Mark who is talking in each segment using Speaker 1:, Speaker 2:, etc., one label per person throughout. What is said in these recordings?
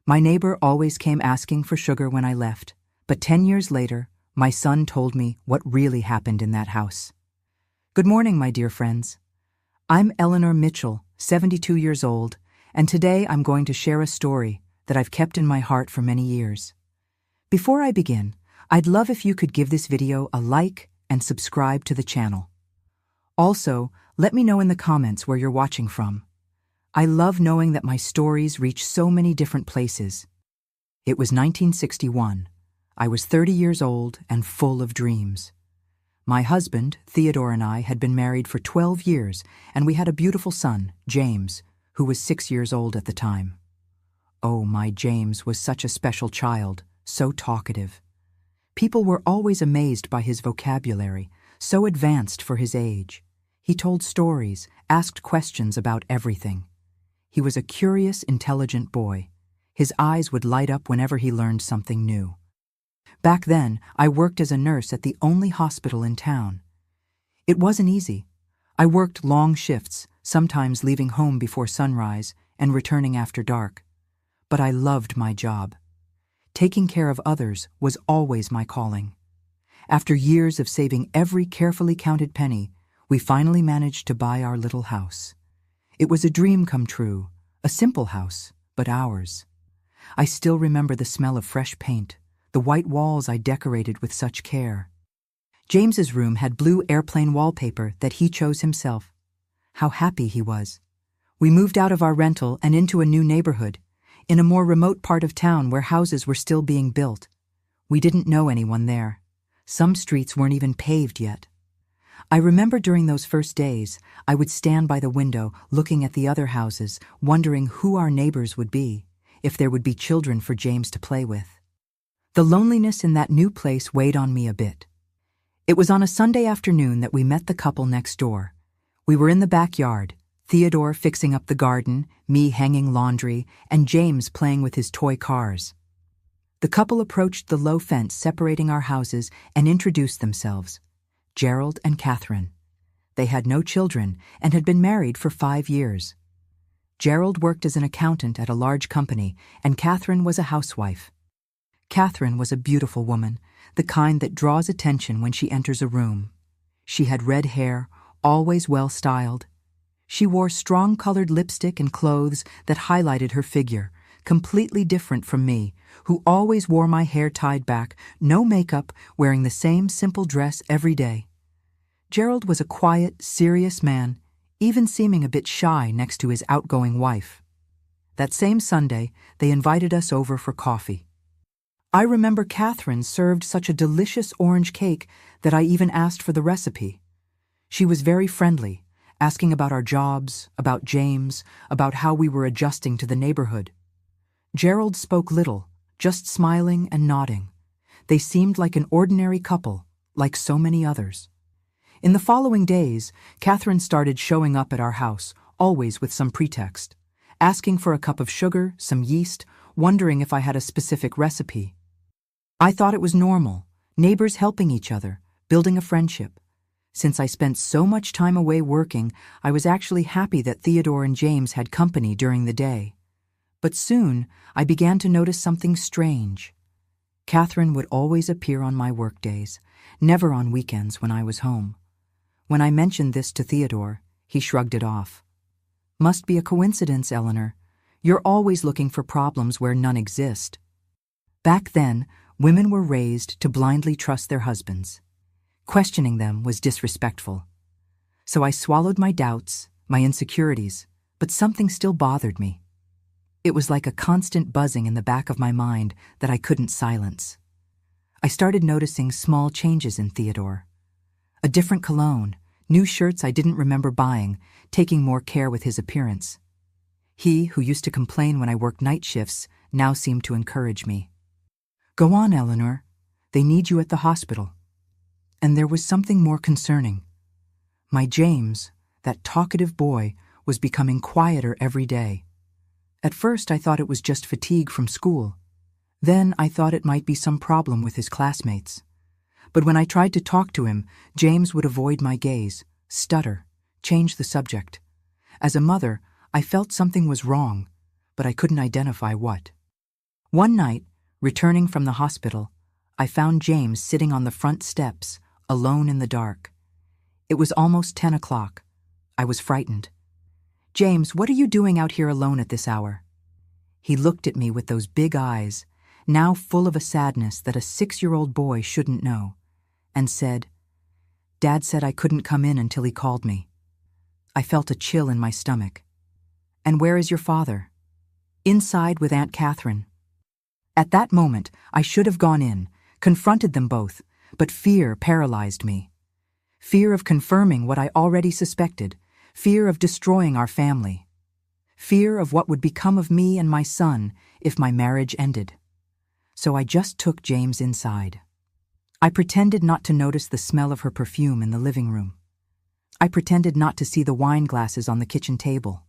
Speaker 1: My neighbor always came asking for sugar when I left, but 10 years later, my son told me what really happened in that house. Good morning, my dear friends. I'm Eleanor Mitchell, 72 years old, and today I'm going to share a story that I've kept in my heart for many years. Before I begin, I'd love if you could give this video a like and subscribe to the channel. Also, let me know in the comments where you're watching from. I love knowing that my stories reach so many different places. It was 1961. I was 30 years old and full of dreams. My husband, Theodore, and I had been married for 12 years, and we had a beautiful son, James, who was 6 years old at the time. Oh, my James was such a special child, so talkative. People were always amazed by his vocabulary, so advanced for his age. He told stories, asked questions about everything. He was a curious, intelligent boy. His eyes would light up whenever he learned something new. Back then, I worked as a nurse at the only hospital in town. It wasn't easy. I worked long shifts, sometimes leaving home before sunrise and returning after dark. But I loved my job. Taking care of others was always my calling. After years of saving every carefully counted penny, we finally managed to buy our little house. It was a dream come true, a simple house, but ours. I still remember the smell of fresh paint, the white walls I decorated with such care. James's room had blue airplane wallpaper that he chose himself. How happy he was. We moved out of our rental and into a new neighborhood, in a more remote part of town where houses were still being built. We didn't know anyone there. Some streets weren't even paved yet. I remember during those first days, I would stand by the window looking at the other houses, wondering who our neighbors would be, if there would be children for James to play with. The loneliness in that new place weighed on me a bit. It was on a Sunday afternoon that we met the couple next door. We were in the backyard, Theodore fixing up the garden, me hanging laundry, and James playing with his toy cars. The couple approached the low fence separating our houses and introduced themselves. Gerald and Catherine. They had no children and had been married for 5 years. Gerald worked as an accountant at a large company, and Catherine was a housewife. Catherine was a beautiful woman, the kind that draws attention when she enters a room. She had red hair, always well-styled. She wore strong-colored lipstick and clothes that highlighted her figure, completely different from me, who always wore my hair tied back, no makeup, wearing the same simple dress every day. Gerald was a quiet, serious man, even seeming a bit shy next to his outgoing wife. That same Sunday, they invited us over for coffee. I remember Catherine served such a delicious orange cake that I even asked for the recipe. She was very friendly, asking about our jobs, about James, about how we were adjusting to the neighborhood. Gerald spoke little, just smiling and nodding. They seemed like an ordinary couple, like so many others. In the following days, Catherine started showing up at our house, always with some pretext, asking for a cup of sugar, some yeast, wondering if I had a specific recipe. I thought it was normal, neighbors helping each other, building a friendship. Since I spent so much time away working, I was actually happy that Theodore and James had company during the day. But soon, I began to notice something strange. Catherine would always appear on my work days, never on weekends when I was home. When I mentioned this to Theodore, he shrugged it off. Must be a coincidence, Eleanor. You're always looking for problems where none exist. Back then, women were raised to blindly trust their husbands. Questioning them was disrespectful. So I swallowed my doubts, my insecurities, but something still bothered me. It was like a constant buzzing in the back of my mind that I couldn't silence. I started noticing small changes in Theodore. A different cologne, new shirts I didn't remember buying, taking more care with his appearance. He, who used to complain when I worked night shifts, now seemed to encourage me. Go on, Eleanor. They need you at the hospital. And there was something more concerning. My James, that talkative boy, was becoming quieter every day. At first, I thought it was just fatigue from school. Then I thought it might be some problem with his classmates. But when I tried to talk to him, James would avoid my gaze, stutter, change the subject. As a mother, I felt something was wrong, but I couldn't identify what. One night, returning from the hospital, I found James sitting on the front steps, alone in the dark. It was almost 10 o'clock. I was frightened. "James, what are you doing out here alone at this hour?" He looked at me with those big eyes, now full of a sadness that a 6-year-old boy shouldn't know, and said, "Dad said I couldn't come in until he called me." I felt a chill in my stomach. "And where is your father?" "Inside with Aunt Catherine." At that moment, I should have gone in, confronted them both, but fear paralyzed me. Fear of confirming what I already suspected, fear of destroying our family, fear of what would become of me and my son if my marriage ended. So I just took James inside. I pretended not to notice the smell of her perfume in the living room. I pretended not to see the wine glasses on the kitchen table.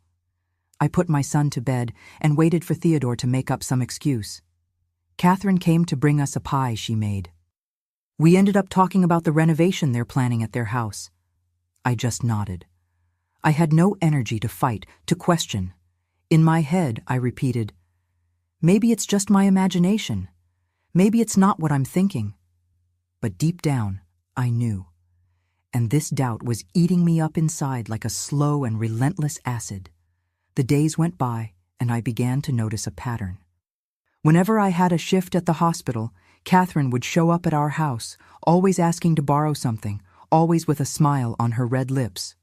Speaker 1: I put my son to bed and waited for Theodore to make up some excuse. Catherine came to bring us a pie she made. We ended up talking about the renovation they're planning at their house. I just nodded. I had no energy to fight, to question. In my head, I repeated, "Maybe it's just my imagination. Maybe it's not what I'm thinking." But deep down, I knew. And this doubt was eating me up inside like a slow and relentless acid. The days went by, and I began to notice a pattern. Whenever I had a shift at the hospital, Catherine would show up at our house, always asking to borrow something, always with a smile on her red lips.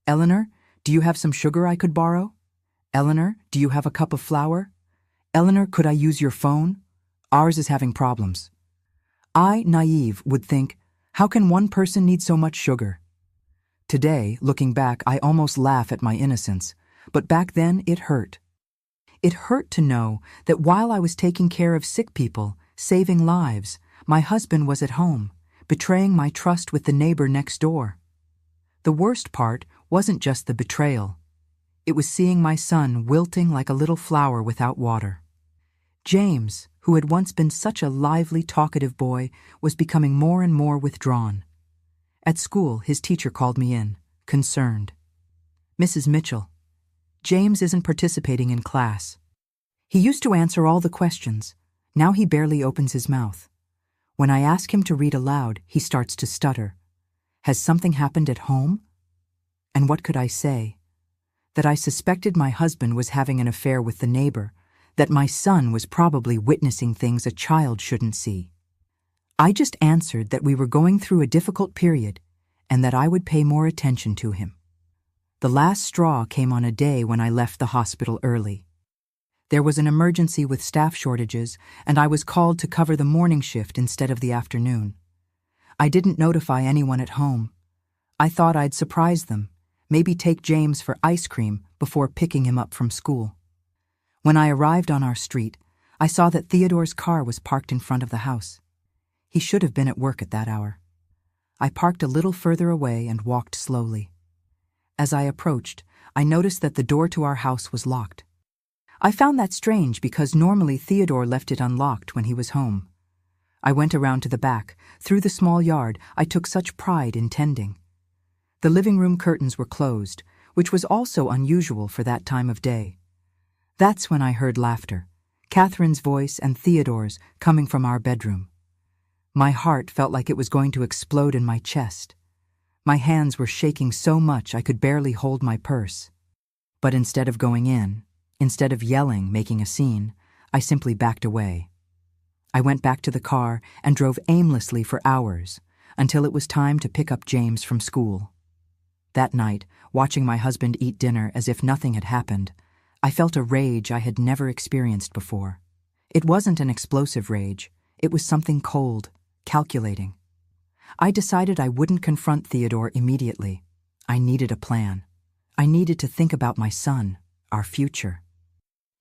Speaker 1: "Eleanor, do you have some sugar I could borrow? Eleanor, do you have a cup of flour? Eleanor, could I use your phone? Ours is having problems." I, naive, would think, how can one person need so much sugar? Today, looking back, I almost laugh at my innocence, but back then it hurt. It hurt to know that while I was taking care of sick people, saving lives, my husband was at home, betraying my trust with the neighbor next door. The worst part wasn't just the betrayal. It was seeing my son wilting like a little flower without water. James, who had once been such a lively, talkative boy, was becoming more and more withdrawn. At school, his teacher called me in, concerned. "Mrs. Mitchell, James isn't participating in class. He used to answer all the questions. Now he barely opens his mouth. When I ask him to read aloud, he starts to stutter. Has something happened at home?" And what could I say? That I suspected my husband was having an affair with the neighbor, that my son was probably witnessing things a child shouldn't see. I just answered that we were going through a difficult period and that I would pay more attention to him. The last straw came on a day when I left the hospital early. There was an emergency with staff shortages, and I was called to cover the morning shift instead of the afternoon. I didn't notify anyone at home. I thought I'd surprise them, maybe take James for ice cream before picking him up from school. When I arrived on our street, I saw that Theodore's car was parked in front of the house. He should have been at work at that hour. I parked a little further away and walked slowly. As I approached, I noticed that the door to our house was locked. I found that strange because normally Theodore left it unlocked when he was home. I went around to the back, through the small yard I took such pride in tending. The living room curtains were closed, which was also unusual for that time of day. That's when I heard laughter, Catherine's voice and Theodore's coming from our bedroom. My heart felt like it was going to explode in my chest. My hands were shaking so much I could barely hold my purse. But instead of going in, instead of yelling, making a scene, I simply backed away. I went back to the car and drove aimlessly for hours until it was time to pick up James from school. That night, watching my husband eat dinner as if nothing had happened, I felt a rage I had never experienced before. It wasn't an explosive rage. It was something cold, calculating. I decided I wouldn't confront Theodore immediately. I needed a plan. I needed to think about my son, our future.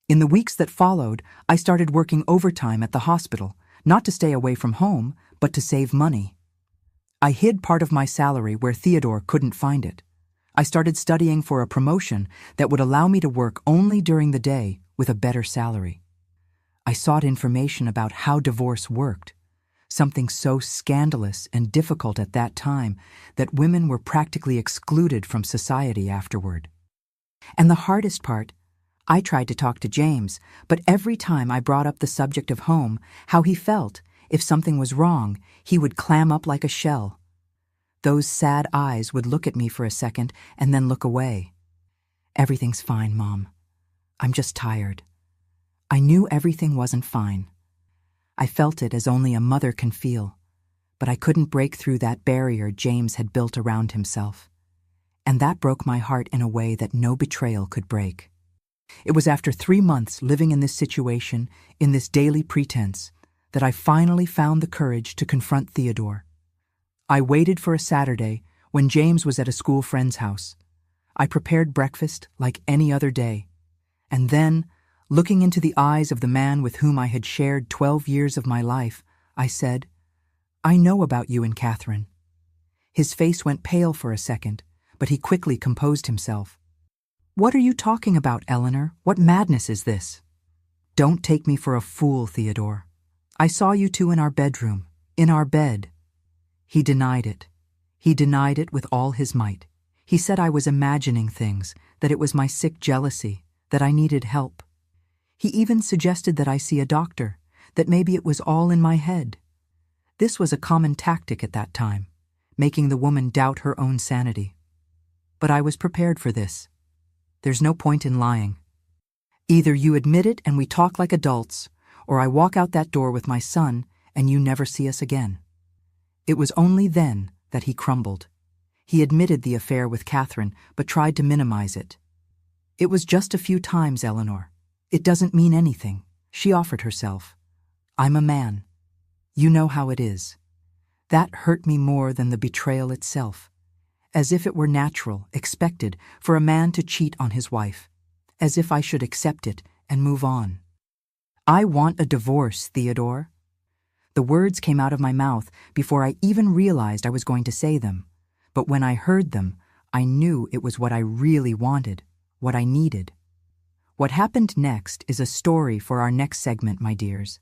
Speaker 1: In the weeks that followed, I started working overtime at the hospital, not to stay away from home, but to save money. I hid part of my salary where Theodore couldn't find it. I started studying for a promotion that would allow me to work only during the day with a better salary. I sought information about how divorce worked, something so scandalous and difficult at that time that women were practically excluded from society afterward. And the hardest part, I tried to talk to James, but every time I brought up the subject of home, how he felt, if something was wrong, he would clam up like a shell. Those sad eyes would look at me for a second and then look away. "Everything's fine, Mom. I'm just tired." I knew everything wasn't fine. I felt it as only a mother can feel, but I couldn't break through that barrier James had built around himself. And that broke my heart in a way that no betrayal could break. It was after 3 months living in this situation, in this daily pretense, that I finally found the courage to confront Theodore. I waited for a Saturday when James was at a school friend's house. I prepared breakfast like any other day. And then, looking into the eyes of the man with whom I had shared 12 years of my life, I said, "I know about you and Catherine." His face went pale for a second, but he quickly composed himself. "What are you talking about, Eleanor? What madness is this?" "Don't take me for a fool, Theodore. I saw you two in our bedroom, in our bed." He denied it. He denied it with all his might. He said I was imagining things, that it was my sick jealousy, that I needed help. He even suggested that I see a doctor, that maybe it was all in my head. This was a common tactic at that time, making the woman doubt her own sanity. But I was prepared for this. There's no point in lying. Either you admit it and we talk like adults, or I walk out that door with my son and you never see us again. It was only then that he crumbled. He admitted the affair with Catherine, but tried to minimize it. "It was just a few times, Eleanor. It doesn't mean anything." She offered herself. "I'm a man. You know how it is." That hurt me more than the betrayal itself. As if it were natural, expected, for a man to cheat on his wife. As if I should accept it and move on. "I want a divorce, Theodore." The words came out of my mouth before I even realized I was going to say them. But when I heard them, I knew it was what I really wanted, what I needed. What happened next is a story for our next segment, my dears.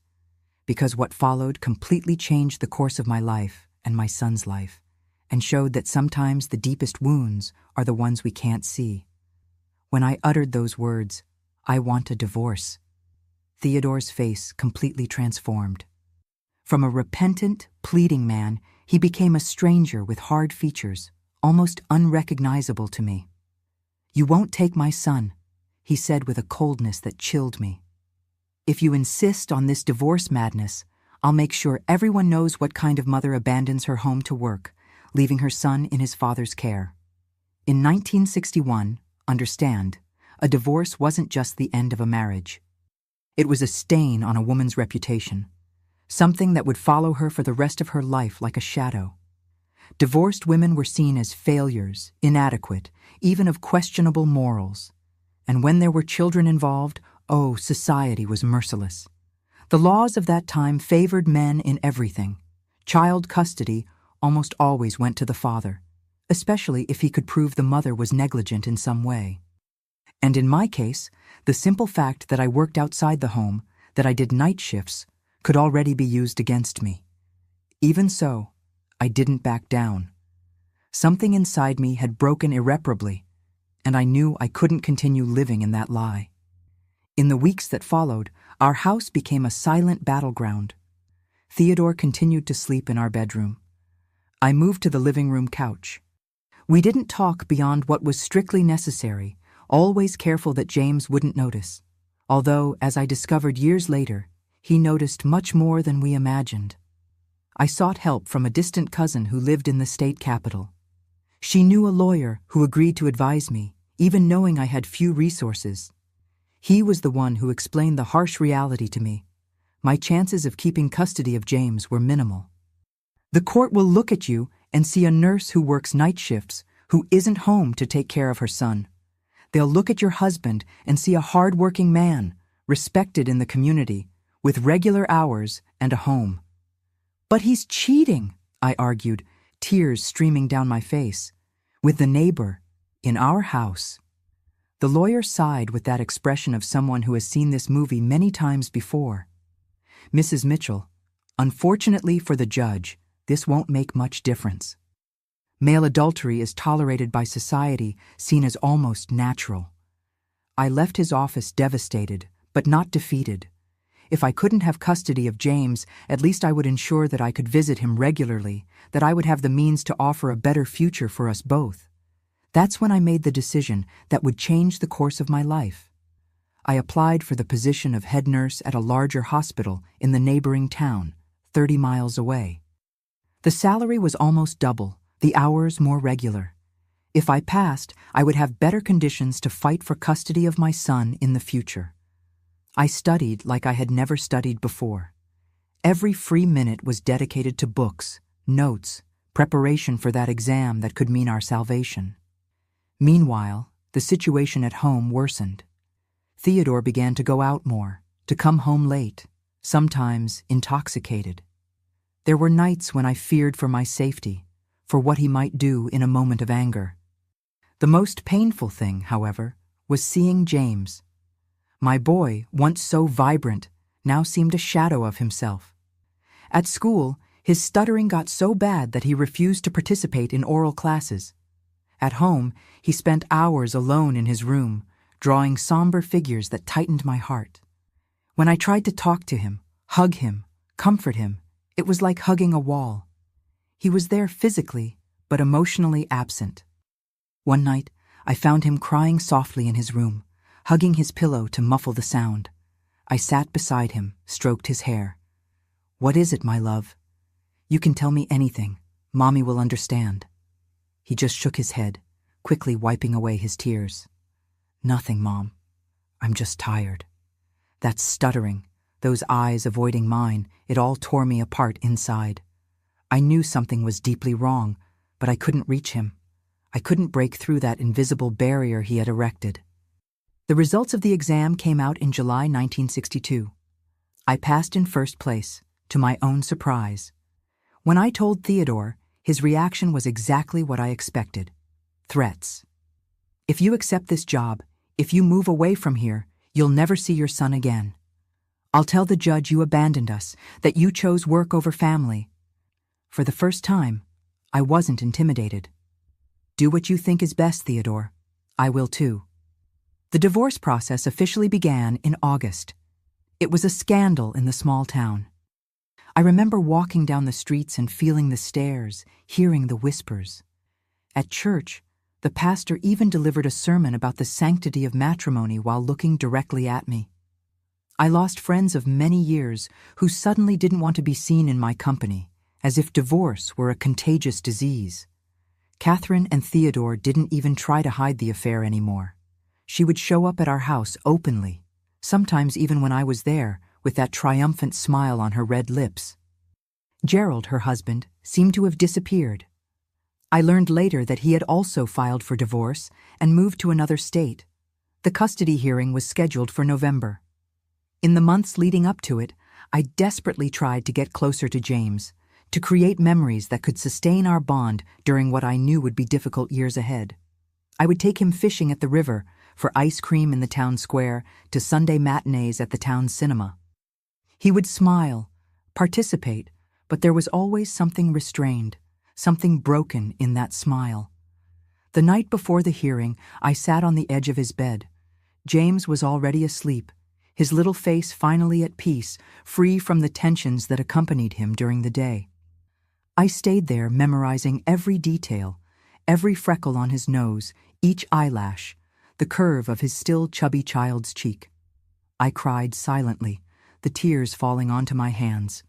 Speaker 1: Because what followed completely changed the course of my life and my son's life, and showed that sometimes the deepest wounds are the ones we can't see. When I uttered those words, "I want a divorce," Theodore's face completely transformed. From a repentant, pleading man, he became a stranger with hard features, almost unrecognizable to me. "You won't take my son," he said with a coldness that chilled me. "If you insist on this divorce madness, I'll make sure everyone knows what kind of mother abandons her home to work, leaving her son in his father's care." In 1961, understand, a divorce wasn't just the end of a marriage. It was a stain on a woman's reputation, something that would follow her for the rest of her life like a shadow. Divorced women were seen as failures, inadequate, even of questionable morals. And when there were children involved, oh, society was merciless. The laws of that time favored men in everything. Child custody almost always went to the father, especially if he could prove the mother was negligent in some way. And in my case, the simple fact that I worked outside the home, that I did night shifts, could already be used against me. Even so, I didn't back down. Something inside me had broken irreparably, and I knew I couldn't continue living in that lie. In the weeks that followed, our house became a silent battleground. Theodore continued to sleep in our bedroom. I moved to the living room couch. We didn't talk beyond what was strictly necessary, always careful that James wouldn't notice. Although, as I discovered years later, he noticed much more than we imagined. I sought help from a distant cousin who lived in the state capital. She knew a lawyer who agreed to advise me, even knowing I had few resources. He was the one who explained the harsh reality to me. My chances of keeping custody of James were minimal. "The court will look at you and see a nurse who works night shifts, who isn't home to take care of her son. They'll look at your husband and see a hard-working man, respected in the community, with regular hours and a home." "But he's cheating," I argued, tears streaming down my face. "With the neighbor, in our house." The lawyer sighed with that expression of someone who has seen this movie many times before. "Mrs. Mitchell, unfortunately for the judge, this won't make much difference. Male adultery is tolerated by society, seen as almost natural. I left his office devastated, but not defeated. If I couldn't have custody of James, at least I would ensure that I could visit him regularly, that I would have the means to offer a better future for us both. That's when I made the decision that would change the course of my life. I applied for the position of head nurse at a larger hospital in the neighboring town, 30 miles away. The salary was almost double, the hours more regular. If I passed, I would have better conditions to fight for custody of my son in the future. I studied like I had never studied before. Every free minute was dedicated to books, notes, preparation for that exam that could mean our salvation. Meanwhile, the situation at home worsened. Theodore began to go out more, to come home late, sometimes intoxicated. There were nights when I feared for my safety, for what he might do in a moment of anger. The most painful thing, however, was seeing James. My boy, once so vibrant, now seemed a shadow of himself. At school, his stuttering got so bad that he refused to participate in oral classes. At home, he spent hours alone in his room, drawing somber figures that tightened my heart. When I tried to talk to him, hug him, comfort him, it was like hugging a wall. He was there physically, but emotionally absent. One night, I found him crying softly in his room, hugging his pillow to muffle the sound. I sat beside him, stroked his hair. "What is it, my love? You can tell me anything. Mommy will understand." He just shook his head, quickly wiping away his tears. "Nothing, Mom. I'm just tired." That stuttering, those eyes avoiding mine, it all tore me apart inside. I knew something was deeply wrong, but I couldn't reach him. I couldn't break through that invisible barrier he had erected. The results of the exam came out in July 1962. I passed in first place, to my own surprise. When I told Theodore, his reaction was exactly what I expected. Threats. "If you accept this job, if you move away from here, you'll never see your son again. I'll tell the judge you abandoned us, that you chose work over family." For the first time, I wasn't intimidated. "Do what you think is best, Theodore. I will too." The divorce process officially began in August. It was a scandal in the small town. I remember walking down the streets and feeling the stares, hearing the whispers. At church, the pastor even delivered a sermon about the sanctity of matrimony while looking directly at me. I lost friends of many years who suddenly didn't want to be seen in my company, as if divorce were a contagious disease. Catherine and Theodore didn't even try to hide the affair anymore. She would show up at our house openly, sometimes even when I was there, with that triumphant smile on her red lips. Gerald, her husband, seemed to have disappeared. I learned later that he had also filed for divorce and moved to another state. The custody hearing was scheduled for November. In the months leading up to it, I desperately tried to get closer to James, to create memories that could sustain our bond during what I knew would be difficult years ahead. I would take him fishing at the river, for ice cream in the town square, to Sunday matinees at the town cinema. He would smile, participate, but there was always something restrained, something broken in that smile. The night before the hearing, I sat on the edge of his bed. James was already asleep, his little face finally at peace, free from the tensions that accompanied him during the day. I stayed there memorizing every detail, every freckle on his nose, each eyelash, the curve of his still chubby child's cheek. I cried silently, the tears falling onto my hands.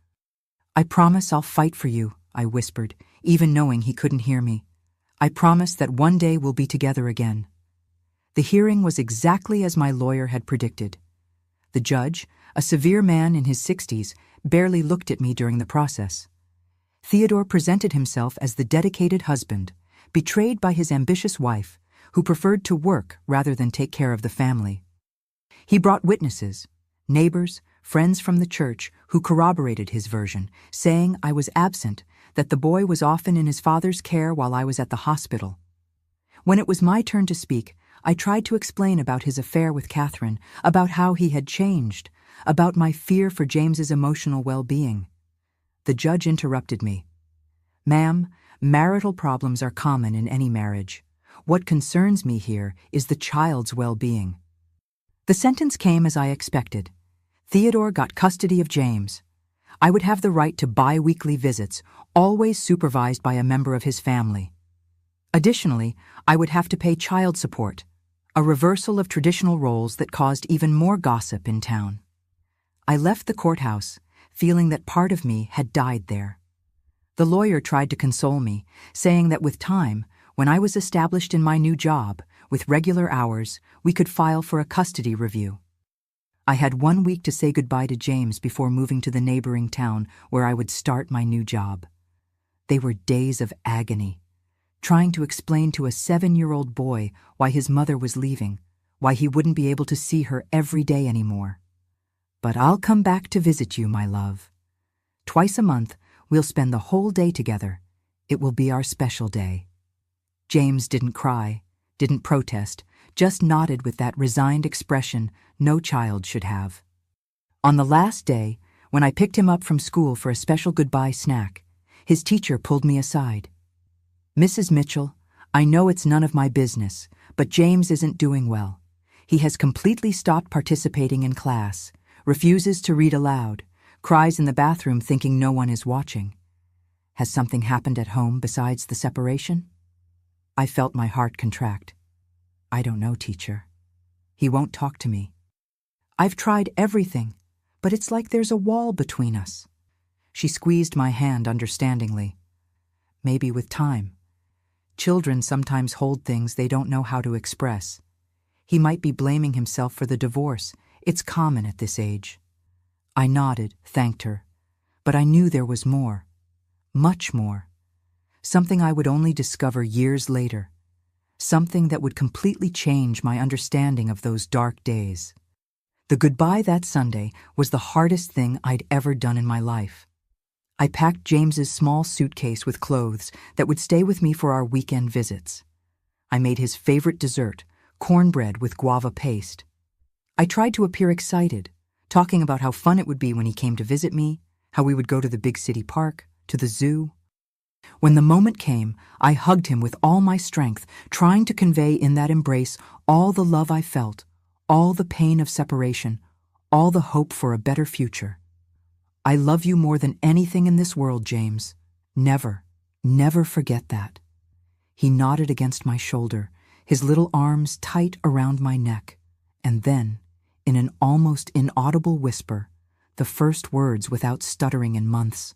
Speaker 1: "I promise I'll fight for you," I whispered, even knowing he couldn't hear me. "I promise that one day we'll be together again." The hearing was exactly as my lawyer had predicted. The judge, a severe man in his 60s, barely looked at me during the process. Theodore presented himself as the dedicated husband, betrayed by his ambitious wife, who preferred to work rather than take care of the family. He brought witnesses, neighbors, friends from the church, who corroborated his version, saying I was absent, that the boy was often in his father's care while I was at the hospital. When it was my turn to speak, I tried to explain about his affair with Catherine, about how he had changed, about my fear for James's emotional well-being. The judge interrupted me. "Ma'am, marital problems are common in any marriage. What concerns me here is the child's well-being." The sentence came as I expected. Theodore got custody of James. I would have the right to bi-weekly visits, always supervised by a member of his family. Additionally, I would have to pay child support, a reversal of traditional roles that caused even more gossip in town. I left the courthouse, feeling that part of me had died there. The lawyer tried to console me, saying that with time, when I was established in my new job, with regular hours, we could file for a custody review. I had 1 week to say goodbye to James before moving to the neighboring town where I would start my new job. They were days of agony, trying to explain to a 7-year-old boy why his mother was leaving, why he wouldn't be able to see her every day anymore. But I'll come back to visit you, my love. Twice a month, we'll spend the whole day together. It will be our special day. James didn't cry, didn't protest, just nodded with that resigned expression no child should have. On the last day, when I picked him up from school for a special goodbye snack, his teacher pulled me aside. "Mrs. Mitchell, I know it's none of my business, but James isn't doing well. He has completely stopped participating in class, refuses to read aloud, cries in the bathroom thinking no one is watching. Has something happened at home besides the separation?" I felt my heart contract. "I don't know, teacher. He won't talk to me. I've tried everything, but it's like there's a wall between us." She squeezed my hand understandingly. "Maybe with time. Children sometimes hold things they don't know how to express. He might be blaming himself for the divorce. It's common at this age." I nodded, thanked her, but I knew there was more. Much more. Something I would only discover years later. Something that would completely change my understanding of those dark days. The goodbye that Sunday was the hardest thing I'd ever done in my life. I packed James's small suitcase with clothes that would stay with me for our weekend visits. I made his favorite dessert, cornbread with guava paste. I tried to appear excited, talking about how fun it would be when he came to visit me, how we would go to the big city park, to the zoo. When the moment came, I hugged him with all my strength, trying to convey in that embrace all the love I felt, all the pain of separation, all the hope for a better future. "I love you more than anything in this world, James. Never, never forget that." He nodded against my shoulder, his little arms tight around my neck, and then, in an almost inaudible whisper, the first words without stuttering in months,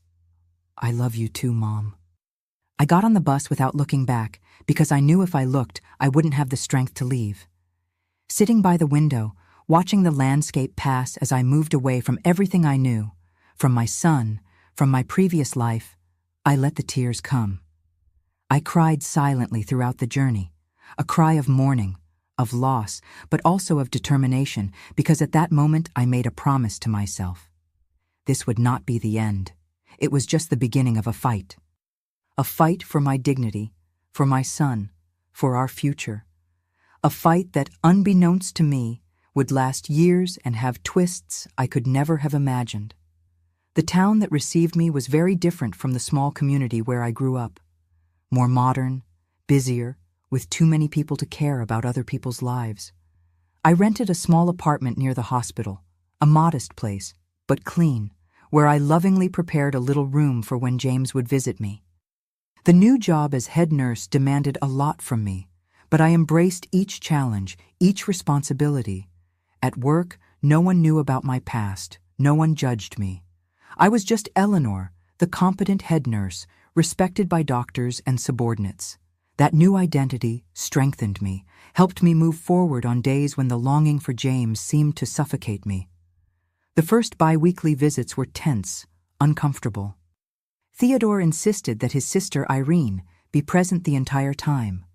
Speaker 1: "I love you too, Mom." I got on the bus without looking back, because I knew if I looked, I wouldn't have the strength to leave. Sitting by the window, watching the landscape pass as I moved away from everything I knew, from my son, from my previous life, I let the tears come. I cried silently throughout the journey, a cry of mourning, of loss, but also of determination, because at that moment I made a promise to myself. This would not be the end. It was just the beginning of a fight. A fight for my dignity, for my son, for our future. A fight that, unbeknownst to me, would last years and have twists I could never have imagined. The town that received me was very different from the small community where I grew up. More modern, busier, with too many people to care about other people's lives. I rented a small apartment near the hospital, a modest place, but clean, where I lovingly prepared a little room for when James would visit me. The new job as head nurse demanded a lot from me, but I embraced each challenge, each responsibility. At work, no one knew about my past, no one judged me. I was just Eleanor, the competent head nurse, respected by doctors and subordinates. That new identity strengthened me, helped me move forward on days when the longing for James seemed to suffocate me. The first bi-weekly visits were tense, uncomfortable. Theodore insisted that his sister Irene be present the entire time,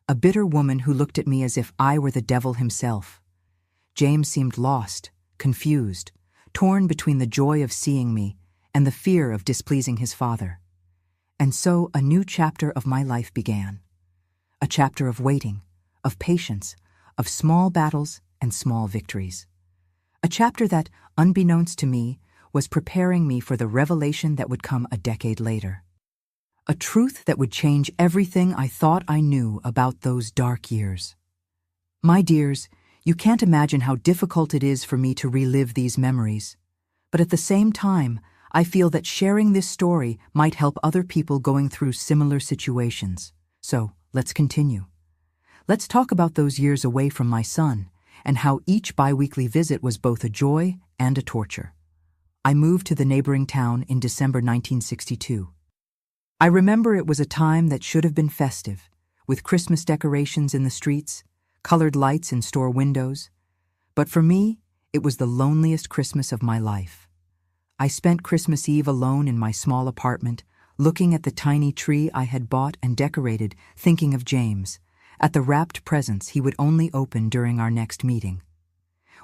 Speaker 1: a bitter woman who looked at me as if I were the devil himself. James seemed lost, confused, torn between the joy of seeing me and the fear of displeasing his father. And so a new chapter of my life began. A chapter of waiting, of patience, of small battles and small victories. A chapter that, unbeknownst to me, was preparing me for the revelation that would come a decade later. A truth that would change everything I thought I knew about those dark years. My dears, You can't imagine how difficult it is for me to relive these memories. But at the same time, I feel that sharing this story might help other people going through similar situations. So, let's continue. Let's talk about those years away from my son, and how each bi-weekly visit was both a joy and a torture. I moved to the neighboring town in December 1962. I remember it was a time that should have been festive, with Christmas decorations in the streets, colored lights in store windows. But for me, it was the loneliest Christmas of my life. I spent Christmas Eve alone in my small apartment, looking at the tiny tree I had bought and decorated, thinking of James, at the wrapped presents he would only open during our next meeting.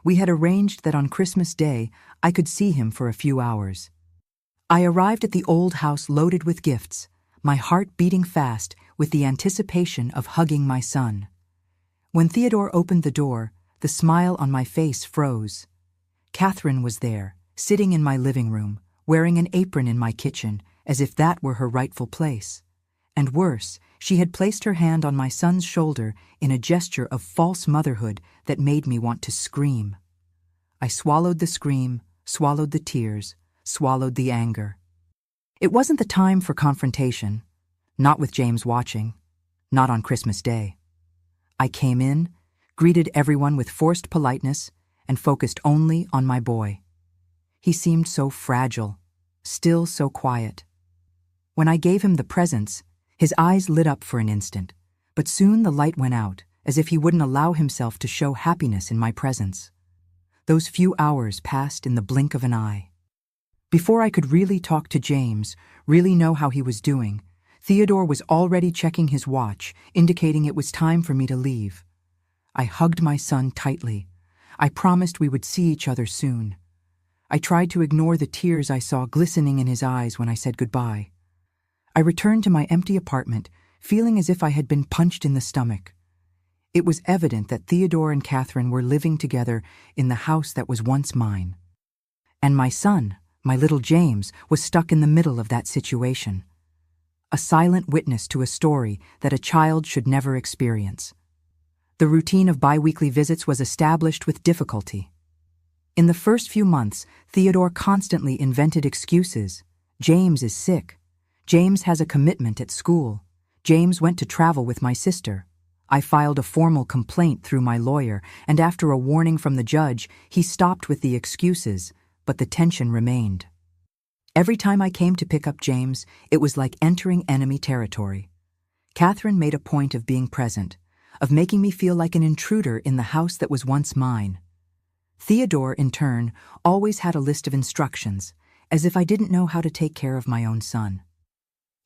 Speaker 1: We had arranged that on Christmas Day I could see him for a few hours. I arrived at the old house loaded with gifts, my heart beating fast with the anticipation of hugging my son. When Theodore opened the door, the smile on my face froze. Catherine was there, sitting in my living room, wearing an apron in my kitchen, as if that were her rightful place. And worse, she had placed her hand on my son's shoulder in a gesture of false motherhood that made me want to scream. I swallowed the scream, swallowed the tears, swallowed the anger. It wasn't the time for confrontation, not with James watching, not on Christmas Day. I came in, greeted everyone with forced politeness, and focused only on my boy. He seemed so fragile, still so quiet. When I gave him the presents, his eyes lit up for an instant, but soon the light went out, as if he wouldn't allow himself to show happiness in my presence. Those few hours passed in the blink of an eye. Before I could really talk to James, really know how he was doing, Theodore was already checking his watch, indicating it was time for me to leave. I hugged my son tightly. I promised we would see each other soon. I tried to ignore the tears I saw glistening in his eyes when I said goodbye. I returned to my empty apartment, feeling as if I had been punched in the stomach. It was evident that Theodore and Catherine were living together in the house that was once mine. And my son, my little James, was stuck in the middle of that situation. A silent witness to a story that a child should never experience. The routine of bi-weekly visits was established with difficulty. In the first few months, Theodore constantly invented excuses. James is sick. James has a commitment at school. James went to travel with my sister. I filed a formal complaint through my lawyer, and after a warning from the judge, he stopped with the excuses, but the tension remained. Every time I came to pick up James, it was like entering enemy territory. Catherine made a point of being present, of making me feel like an intruder in the house that was once mine. Theodore, in turn, always had a list of instructions, as if I didn't know how to take care of my own son.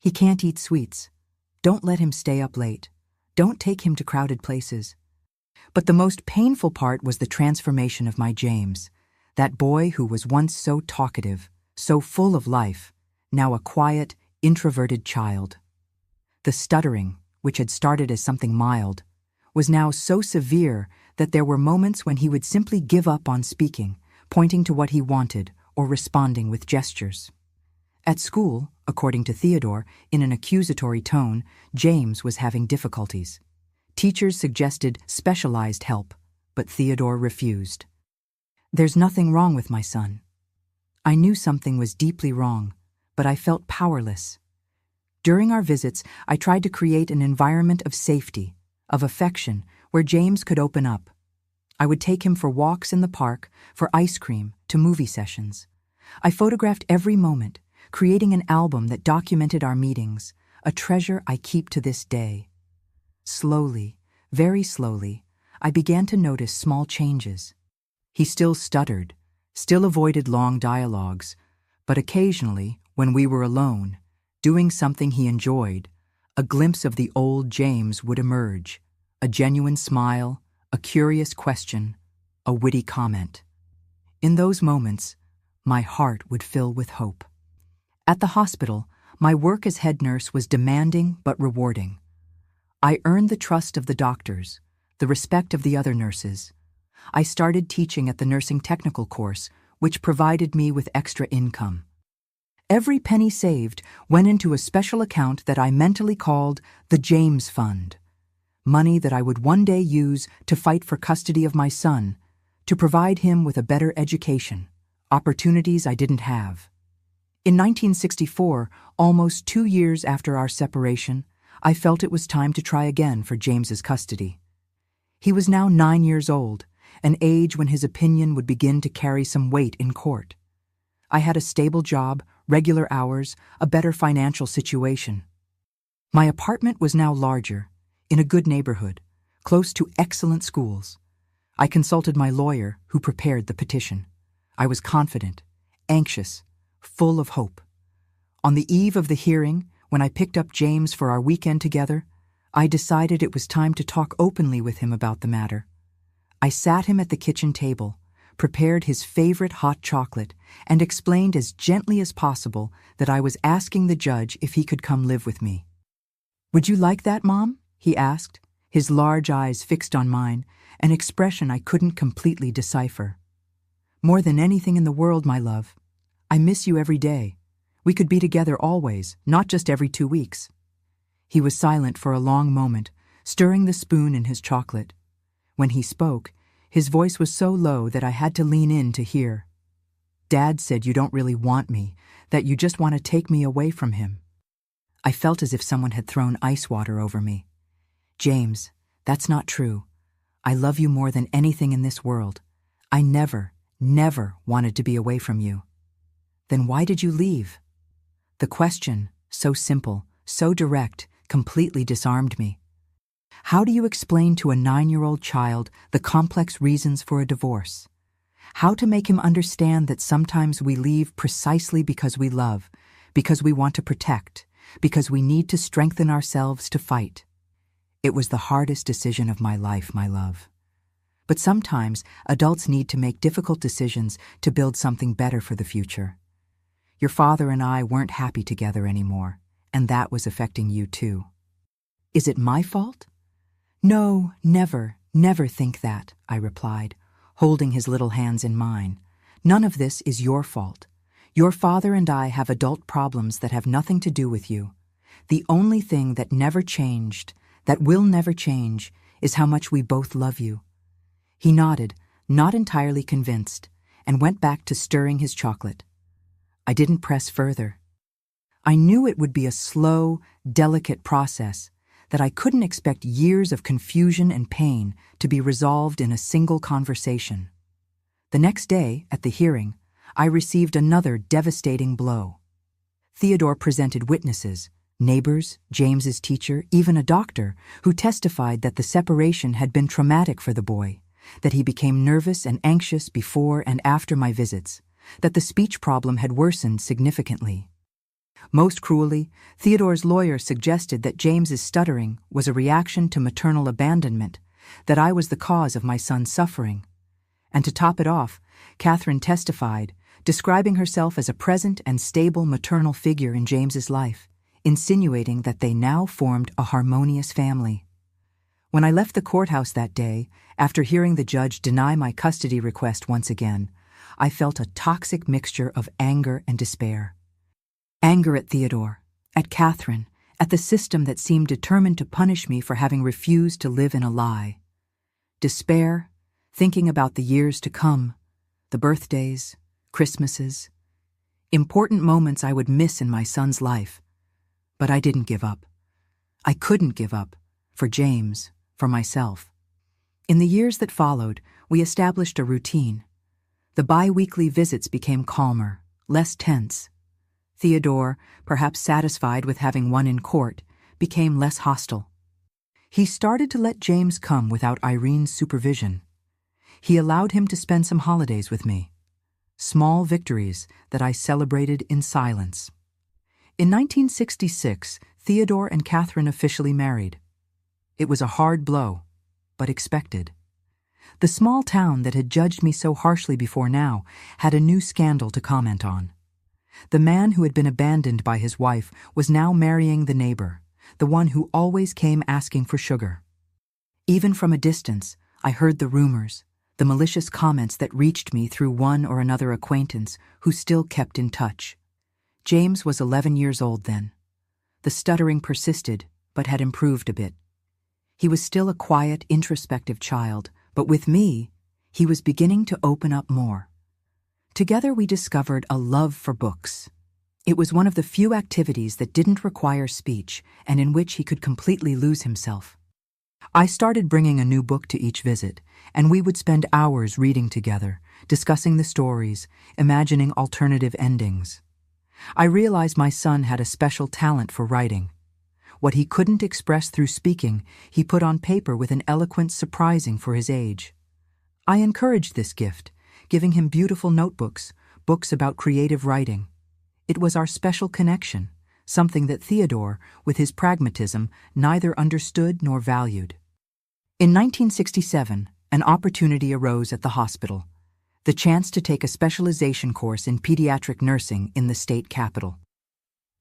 Speaker 1: He can't eat sweets. Don't let him stay up late. Don't take him to crowded places. But the most painful part was the transformation of my James, that boy who was once so talkative, so full of life, now a quiet, introverted child. The stuttering, which had started as something mild, was now so severe that there were moments when he would simply give up on speaking, pointing to what he wanted or responding with gestures. At school, according to Theodore, in an accusatory tone, James was having difficulties. Teachers suggested specialized help, but Theodore refused. There's nothing wrong with my son. I knew something was deeply wrong, but I felt powerless. During our visits, I tried to create an environment of safety, of affection, where James could open up. I would take him for walks in the park, for ice cream, to movie sessions. I photographed every moment, creating an album that documented our meetings, a treasure I keep to this day. Slowly, very slowly, I began to notice small changes. He still stuttered, still avoided long dialogues, but occasionally, when we were alone, doing something he enjoyed, a glimpse of the old James would emerge, a genuine smile, a curious question, a witty comment. In those moments, my heart would fill with hope. At the hospital, my work as head nurse was demanding but rewarding. I earned the trust of the doctors, the respect of the other nurses. I started teaching at the nursing technical course, which provided me with extra income. Every penny saved went into a special account that I mentally called the James Fund. money that I would one day use to fight for custody of my son, to provide him with a better education, opportunities I didn't have. In 1964, almost 2 years after our separation, I felt it was time to try again for James's custody. He was now 9 years old, an age when his opinion would begin to carry some weight in court. I had a stable job, regular hours, a better financial situation. My apartment was now larger, in a good neighborhood, close to excellent schools. I consulted my lawyer, who prepared the petition. I was confident, anxious, full of hope. On the eve of the hearing, when I picked up James for our weekend together, I decided it was time to talk openly with him about the matter. I sat him at the kitchen table, prepared his favorite hot chocolate, and explained as gently as possible that I was asking the judge if he could come live with me. "Would you like that, Mom?" he asked, his large eyes fixed on mine, an expression I couldn't completely decipher. "More than anything in the world, my love. I miss you every day. We could be together always, not just every 2 weeks." He was silent for a long moment, stirring the spoon in his chocolate. When he spoke, his voice was so low that I had to lean in to hear. "Dad said you don't really want me, that you just want to take me away from him." I felt as if someone had thrown ice water over me. "James, that's not true. I love you more than anything in this world. I never wanted to be away from you." "Then why did you leave?" The question, so simple, so direct, completely disarmed me. How do you explain to a 9-year-old child the complex reasons for a divorce? How to make him understand that sometimes we leave precisely because we love, because we want to protect, because we need to strengthen ourselves to fight? It was the hardest decision of my life, my love. But sometimes adults need to make difficult decisions to build something better for the future. Your father and I weren't happy together anymore, and that was affecting you too. Is it my fault? No, never think that, I replied, holding his little hands in mine. None of this is your fault. Your father and I have adult problems that have nothing to do with you. The only thing that never changed, that will never change, is how much we both love you. He nodded, not entirely convinced, and went back to stirring his chocolate. I didn't press further. I knew it would be a slow, delicate process, that I couldn't expect years of confusion and pain to be resolved in a single conversation. The next day, at the hearing, I received another devastating blow. Theodore presented witnesses, neighbors, James's teacher, even a doctor, who testified that the separation had been traumatic for the boy, that he became nervous and anxious before and after my visits, that the speech problem had worsened significantly. Most cruelly, Theodore's lawyer suggested that James's stuttering was a reaction to maternal abandonment, that I was the cause of my son's suffering. And to top it off, Catherine testified, describing herself as a present and stable maternal figure in James's life, insinuating that they now formed a harmonious family. When I left the courthouse that day, after hearing the judge deny my custody request once again, I felt a toxic mixture of anger and despair. Anger at Theodore, at Catherine, at the system that seemed determined to punish me for having refused to live in a lie. Despair, thinking about the years to come, the birthdays, Christmases, important moments I would miss in my son's life. But I didn't give up. I couldn't give up, for James, for myself. In the years that followed, we established a routine. The bi-weekly visits became calmer, less tense. Theodore, perhaps satisfied with having won in court, became less hostile. He started to let James come without Irene's supervision. He allowed him to spend some holidays with me. Small victories that I celebrated in silence. In 1966, Theodore and Catherine officially married. It was a hard blow, but expected. The small town that had judged me so harshly before now had a new scandal to comment on. The man who had been abandoned by his wife was now marrying the neighbor, the one who always came asking for sugar. Even from a distance, I heard the rumors, the malicious comments that reached me through one or another acquaintance who still kept in touch. James was 11 years old then. The stuttering persisted, but had improved a bit. He was still a quiet, introspective child, but with me, he was beginning to open up more. Together we discovered a love for books. It was one of the few activities that didn't require speech and in which he could completely lose himself. I started bringing a new book to each visit, and we would spend hours reading together, discussing the stories, imagining alternative endings. I realized my son had a special talent for writing. What he couldn't express through speaking, he put on paper with an eloquence surprising for his age. I encouraged this gift, giving him beautiful notebooks, books about creative writing. It was our special connection, something that Theodore, with his pragmatism, neither understood nor valued. In 1967, an opportunity arose at the hospital, the chance to take a specialization course in pediatric nursing in the state capital.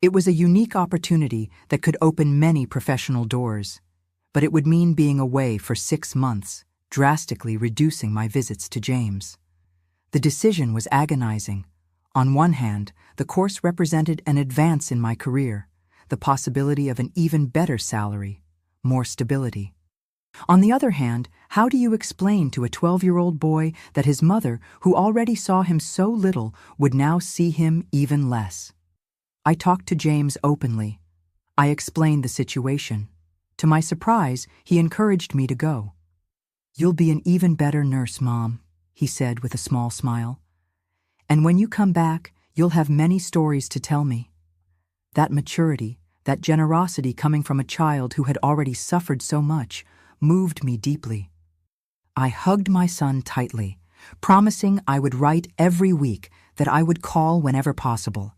Speaker 1: It was a unique opportunity that could open many professional doors, but it would mean being away for 6 months, drastically reducing my visits to James. The decision was agonizing. On one hand, the course represented an advance in my career, the possibility of an even better salary, more stability. On the other hand, how do you explain to a 12-year-old boy that his mother, who already saw him so little, would now see him even less? I talked to James openly. I explained the situation. To my surprise, he encouraged me to go. "You'll be an even better nurse, Mom," he said with a small smile. "And when you come back, you'll have many stories to tell me." That maturity, that generosity coming from a child who had already suffered so much, moved me deeply. I hugged my son tightly, promising I would write every week, that I would call whenever possible.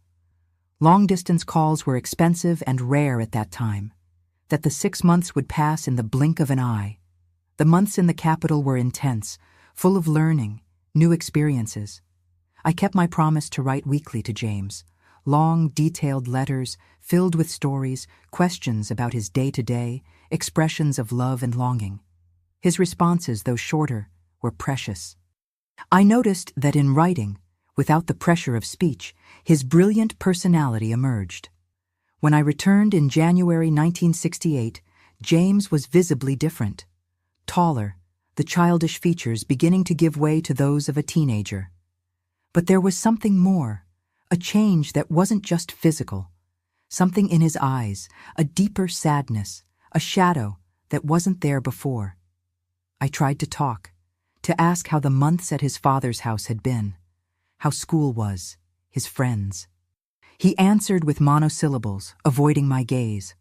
Speaker 1: Long-distance calls were expensive and rare at that time, that the 6 months would pass in the blink of an eye. The months in the capital were intense, full of learning, new experiences. I kept my promise to write weekly to James, long, detailed letters filled with stories, questions about his day-to-day, expressions of love and longing. His responses, though shorter, were precious. I noticed that in writing, without the pressure of speech, his brilliant personality emerged. When I returned in January 1968, James was visibly different. Taller, the childish features beginning to give way to those of a teenager. But there was something more, a change that wasn't just physical, something in his eyes, a deeper sadness, a shadow that wasn't there before. I tried to talk, to ask how the months at his father's house had been, how school was, his friends. He answered with monosyllables, avoiding my gaze.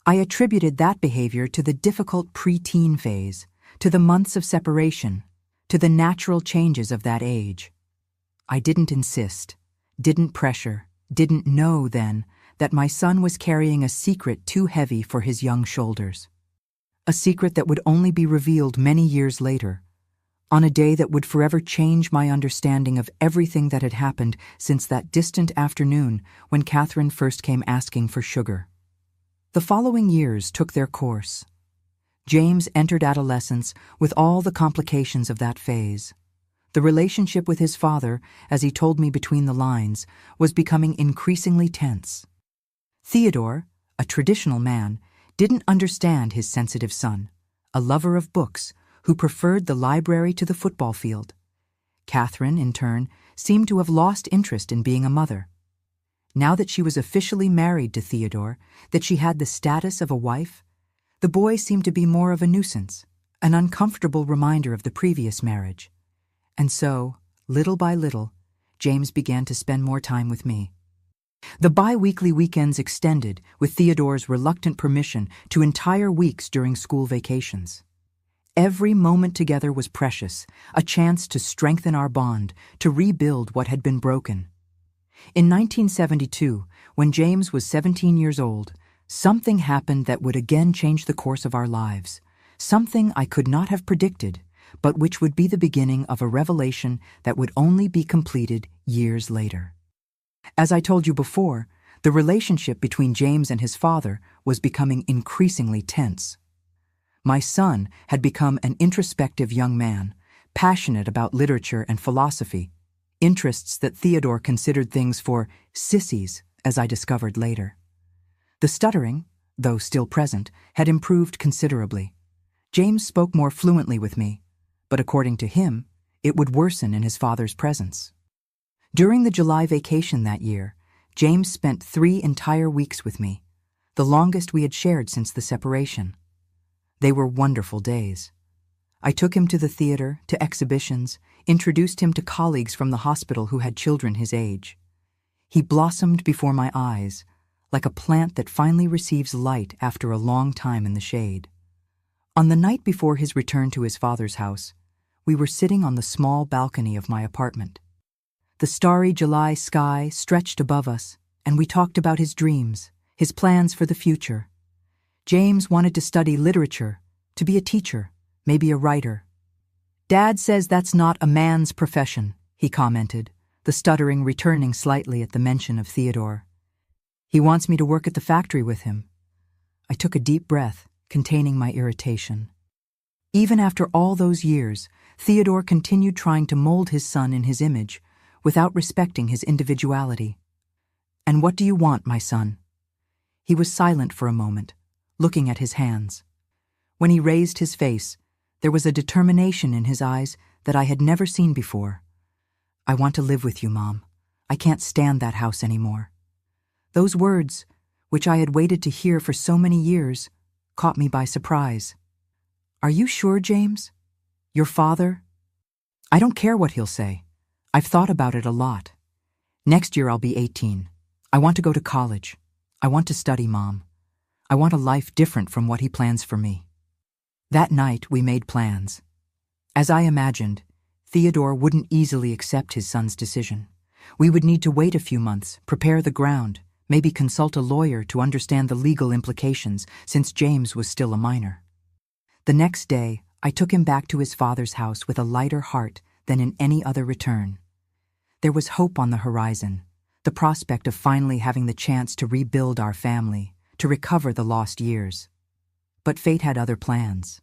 Speaker 1: I attributed that behavior to the difficult pre-teen phase, to the months of separation, to the natural changes of that age. I didn't insist, didn't pressure, didn't know then that my son was carrying a secret too heavy for his young shoulders. A secret that would only be revealed many years later, on a day that would forever change my understanding of everything that had happened since that distant afternoon when Catherine first came asking for sugar. The following years took their course. James entered adolescence with all the complications of that phase. The relationship with his father, as he told me between the lines, was becoming increasingly tense. Theodore, a traditional man, didn't understand his sensitive son, a lover of books, who preferred the library to the football field. Catherine, in turn, seemed to have lost interest in being a mother. Now that she was officially married to Theodore, that she had the status of a wife, the boy seemed to be more of a nuisance, an uncomfortable reminder of the previous marriage. And so, little by little, James began to spend more time with me. The bi-weekly weekends extended, with Theodore's reluctant permission, to entire weeks during school vacations. Every moment together was precious, a chance to strengthen our bond, to rebuild what had been broken. In 1972, when James was 17 years old, something happened that would again change the course of our lives, something I could not have predicted, but which would be the beginning of a revelation that would only be completed years later. As I told you before, the relationship between James and his father was becoming increasingly tense. My son had become an introspective young man, passionate about literature and philosophy, interests that Theodore considered things for sissies, as I discovered later. The stuttering, though still present, had improved considerably. James spoke more fluently with me, but according to him, it would worsen in his father's presence. During the July vacation that year, James spent 3 entire weeks with me, the longest we had shared since the separation. They were wonderful days. I took him to the theater, to exhibitions, introduced him to colleagues from the hospital who had children his age. He blossomed before my eyes, like a plant that finally receives light after a long time in the shade. On the night before his return to his father's house, we were sitting on the small balcony of my apartment. The starry July sky stretched above us, and we talked about his dreams, his plans for the future. James wanted to study literature, to be a teacher, maybe a writer. "Dad says that's not a man's profession," he commented, the stuttering returning slightly at the mention of Theodore. "He wants me to work at the factory with him." I took a deep breath, containing my irritation. Even after all those years, Theodore continued trying to mold his son in his image, without respecting his individuality. "And what do you want, my son?" He was silent for a moment, looking at his hands. When he raised his face, there was a determination in his eyes that I had never seen before. "I want to live with you, Mom. I can't stand that house anymore." Those words, which I had waited to hear for so many years, caught me by surprise. "Are you sure, James? Your father?" "I don't care what he'll say. I've thought about it a lot. Next year I'll be 18. I want to go to college. I want to study, Mom. I want a life different from what he plans for me." That night we made plans. As I imagined, Theodore wouldn't easily accept his son's decision. We would need to wait a few months, prepare the ground, maybe consult a lawyer to understand the legal implications since James was still a minor. The next day, I took him back to his father's house with a lighter heart than in any other return. There was hope on the horizon, the prospect of finally having the chance to rebuild our family, to recover the lost years. But fate had other plans.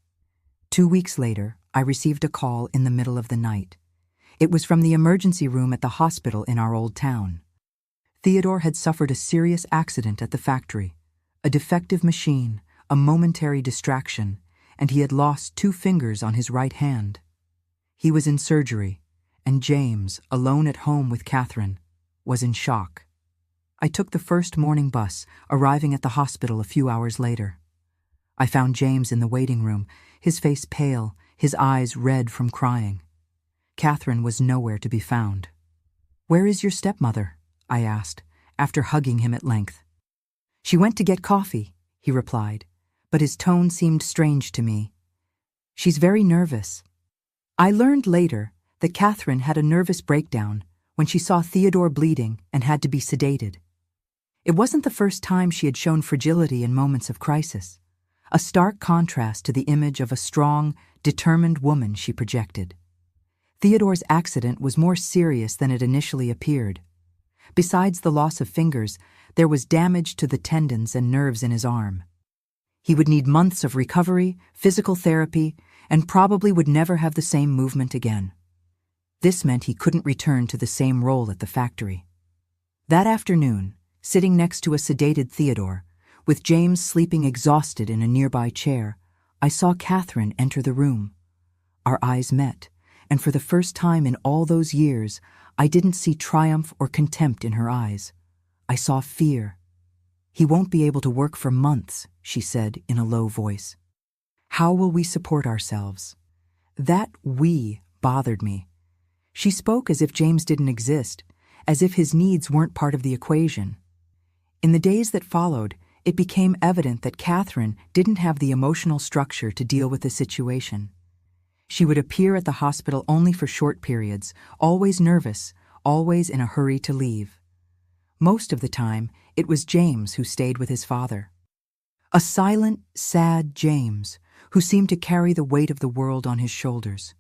Speaker 1: 2 weeks later, I received a call in the middle of the night. It was from the emergency room at the hospital in our old town. Theodore had suffered a serious accident at the factory, a defective machine, a momentary distraction, and he had lost 2 fingers on his right hand. He was in surgery, and James, alone at home with Catherine, was in shock. I took the first morning bus, arriving at the hospital a few hours later. I found James in the waiting room, his face pale, his eyes red from crying. Catherine was nowhere to be found. "Where is your stepmother?" I asked, after hugging him at length. "She went to get coffee," he replied, but his tone seemed strange to me. "She's very nervous." I learned later that Catherine had a nervous breakdown when she saw Theodore bleeding and had to be sedated. It wasn't the first time she had shown fragility in moments of crisis, a stark contrast to the image of a strong, determined woman she projected. Theodore's accident was more serious than it initially appeared. Besides the loss of fingers, there was damage to the tendons and nerves in his arm. He would need months of recovery, physical therapy, and probably would never have the same movement again. This meant he couldn't return to the same role at the factory. That afternoon, sitting next to a sedated Theodore, with James sleeping exhausted in a nearby chair, I saw Catherine enter the room. Our eyes met, and for the first time in all those years, I didn't see triumph or contempt in her eyes. I saw fear. "He won't be able to work for months," she said in a low voice. "How will we support ourselves?" That "we" bothered me. She spoke as if James didn't exist, as if his needs weren't part of the equation. In the days that followed, it became evident that Catherine didn't have the emotional structure to deal with the situation. She would appear at the hospital only for short periods, always nervous, always in a hurry to leave. Most of the time, it was James who stayed with his father. A silent, sad James, who seemed to carry the weight of the world on his shoulders.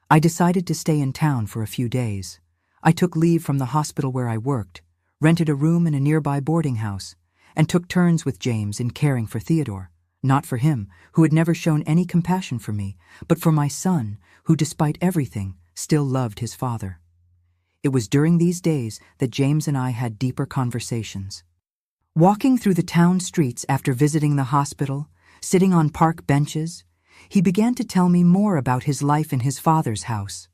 Speaker 1: I decided to stay in town for a few days. I took leave from the hospital where I worked, rented a room in a nearby boarding house, and took turns with James in caring for Theodore. Not for him, who had never shown any compassion for me, but for my son, who, despite everything, still loved his father. It was during these days that James and I had deeper conversations. Walking through the town streets after visiting the hospital, sitting on park benches, he began to tell me more about his life in his father's house.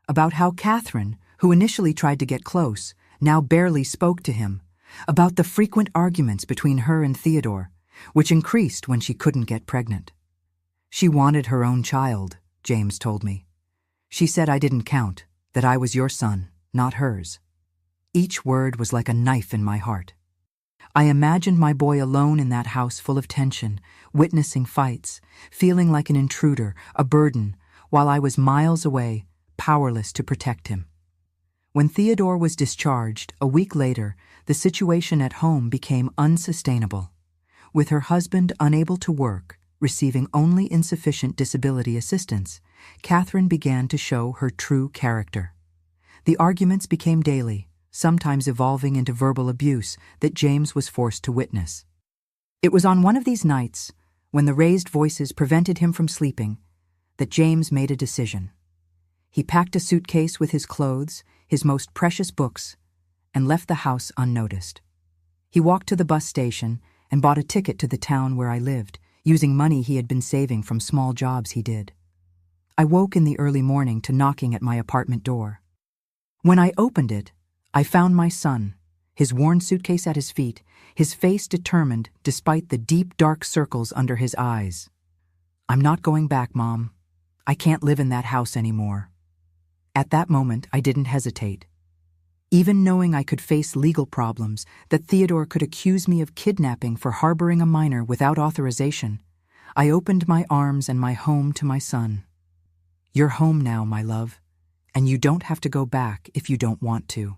Speaker 1: About how Catherine, who initially tried to get close, now barely spoke to him. About the frequent arguments between her and Theodore, which increased when she couldn't get pregnant. She wanted her own child, James told me. She said I didn't count, that I was your son, not hers. Each word was like a knife in my heart. I imagined my boy alone in that house full of tension, witnessing fights, feeling like an intruder, a burden, while I was miles away, powerless to protect him. When Theodore was discharged, a week later, the situation at home became unsustainable. With her husband unable to work, receiving only insufficient disability assistance, Catherine began to show her true character. The arguments became daily, sometimes evolving into verbal abuse that James was forced to witness. It was on one of these nights, when the raised voices prevented him from sleeping, that James made a decision. He packed a suitcase with his clothes, his most precious books, and left the house unnoticed. He walked to the bus station and bought a ticket to the town where I lived, using money he had been saving from small jobs he did. I woke in the early morning to knocking at my apartment door. When I opened it, I found my son, his worn suitcase at his feet, his face determined despite the deep dark circles under his eyes. "I'm not going back, Mom. I can't live in that house anymore." At that moment, I didn't hesitate. Even knowing I could face legal problems, that Theodore could accuse me of kidnapping for harboring a minor without authorization, I opened my arms and my home to my son. "You're home now, my love, and you don't have to go back if you don't want to."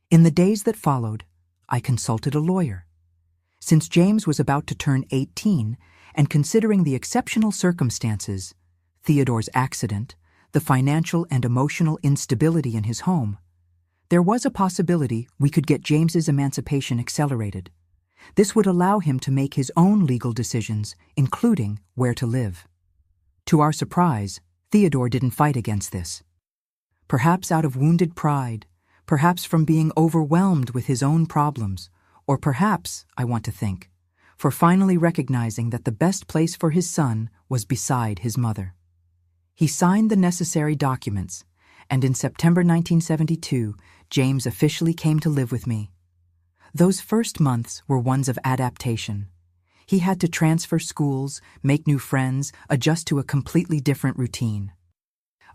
Speaker 1: In the days that followed, I consulted a lawyer. Since James was about to turn 18, and considering the exceptional circumstances, Theodore's accident, the financial and emotional instability in his home, there was a possibility we could get James's emancipation accelerated. This would allow him to make his own legal decisions, including where to live. To our surprise, Theodore didn't fight against this. Perhaps out of wounded pride, perhaps from being overwhelmed with his own problems, or perhaps, I want to think, for finally recognizing that the best place for his son was beside his mother. He signed the necessary documents, and in September 1972, James officially came to live with me. Those first months were ones of adaptation. He had to transfer schools, make new friends, adjust to a completely different routine.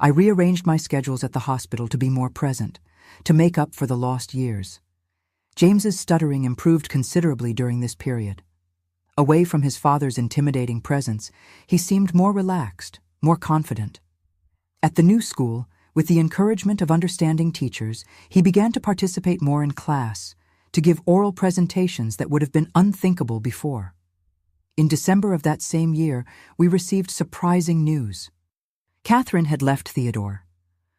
Speaker 1: I rearranged my schedules at the hospital to be more present, to make up for the lost years. James's stuttering improved considerably during this period. Away from his father's intimidating presence, he seemed more relaxed, more confident. At the new school, with the encouragement of understanding teachers, he began to participate more in class, to give oral presentations that would have been unthinkable before. In December of that same year, we received surprising news. Catherine had left Theodore.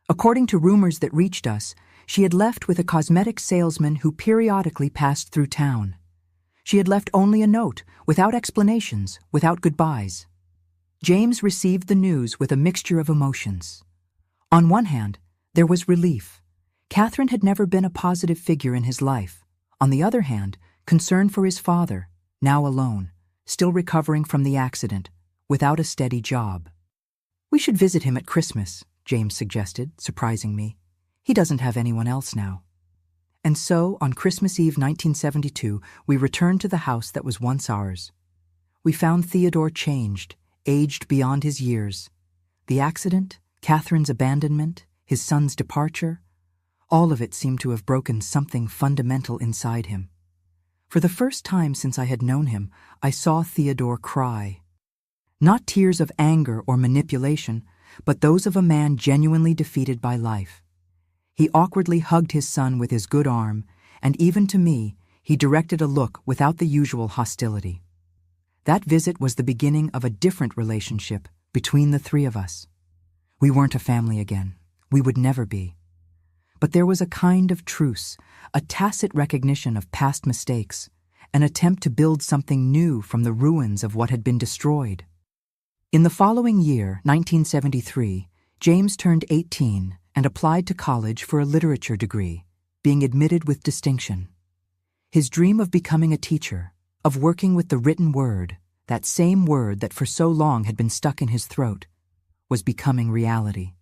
Speaker 1: According to rumors that reached us, she had left with a cosmetic salesman who periodically passed through town. She had left only a note, without explanations, without goodbyes. James received the news with a mixture of emotions. On one hand, there was relief. Catherine had never been a positive figure in his life. On the other hand, concern for his father, now alone, still recovering from the accident, without a steady job. "We should visit him at Christmas," James suggested, surprising me. "He doesn't have anyone else now." And so, on Christmas Eve 1972, we returned to the house that was once ours. We found Theodore changed, aged beyond his years. The accident, Catherine's abandonment, his son's departure, all of it seemed to have broken something fundamental inside him. For the first time since I had known him, I saw Theodore cry. Not tears of anger or manipulation, but those of a man genuinely defeated by life. He awkwardly hugged his son with his good arm, and even to me, he directed a look without the usual hostility. That visit was the beginning of a different relationship between the three of us. We weren't a family again. We would never be. But there was a kind of truce, a tacit recognition of past mistakes, an attempt to build something new from the ruins of what had been destroyed. In the following year, 1973, James turned 18 and applied to college for a literature degree, being admitted with distinction. His dream of becoming a teacher, of working with the written word, that same word that for so long had been stuck in his throat, was becoming reality.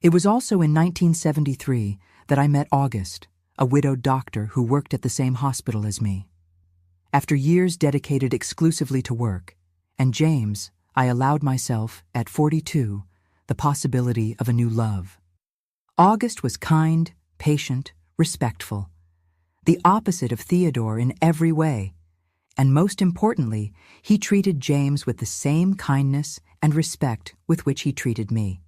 Speaker 1: It was also in 1973 that I met August, a widowed doctor who worked at the same hospital as me. After years dedicated exclusively to work, and James, I allowed myself, at 42, the possibility of a new love. August was kind, patient, respectful, the opposite of Theodore in every way, and most importantly, he treated James with the same kindness and respect with which he treated me.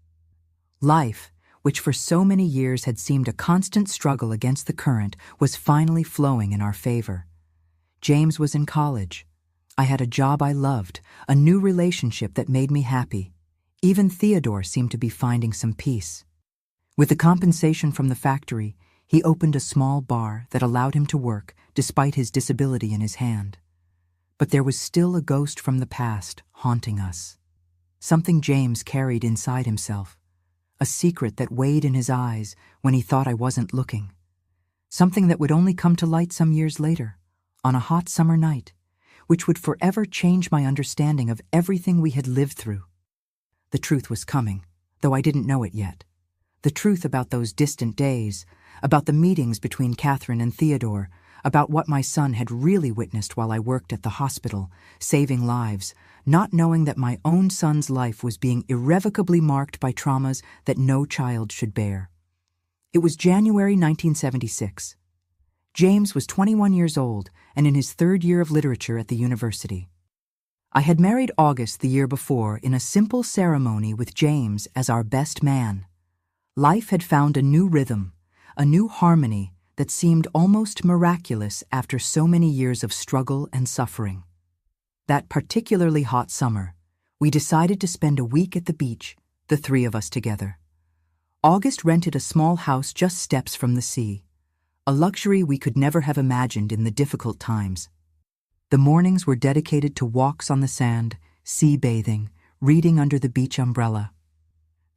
Speaker 1: Life, which for so many years had seemed a constant struggle against the current, was finally flowing in our favor. James was in college. I had a job I loved, a new relationship that made me happy. Even Theodore seemed to be finding some peace. With the compensation from the factory, he opened a small bar that allowed him to work despite his disability in his hand. But there was still a ghost from the past haunting us. Something James carried inside himself, a secret that weighed in his eyes when he thought I wasn't looking. Something that would only come to light some years later, on a hot summer night, which would forever change my understanding of everything we had lived through. The truth was coming, though I didn't know it yet. The truth about those distant days, about the meetings between Catherine and Theodore, about what my son had really witnessed while I worked at the hospital, saving lives, not knowing that my own son's life was being irrevocably marked by traumas that no child should bear. It was January 1976. James was 21 years old and in his third year of literature at the university. I had married August the year before in a simple ceremony with James as our best man. Life had found a new rhythm, a new harmony that seemed almost miraculous after so many years of struggle and suffering. That particularly hot summer, we decided to spend a week at the beach, the three of us together. August rented a small house just steps from the sea, a luxury we could never have imagined in the difficult times. The mornings were dedicated to walks on the sand, sea bathing, reading under the beach umbrella.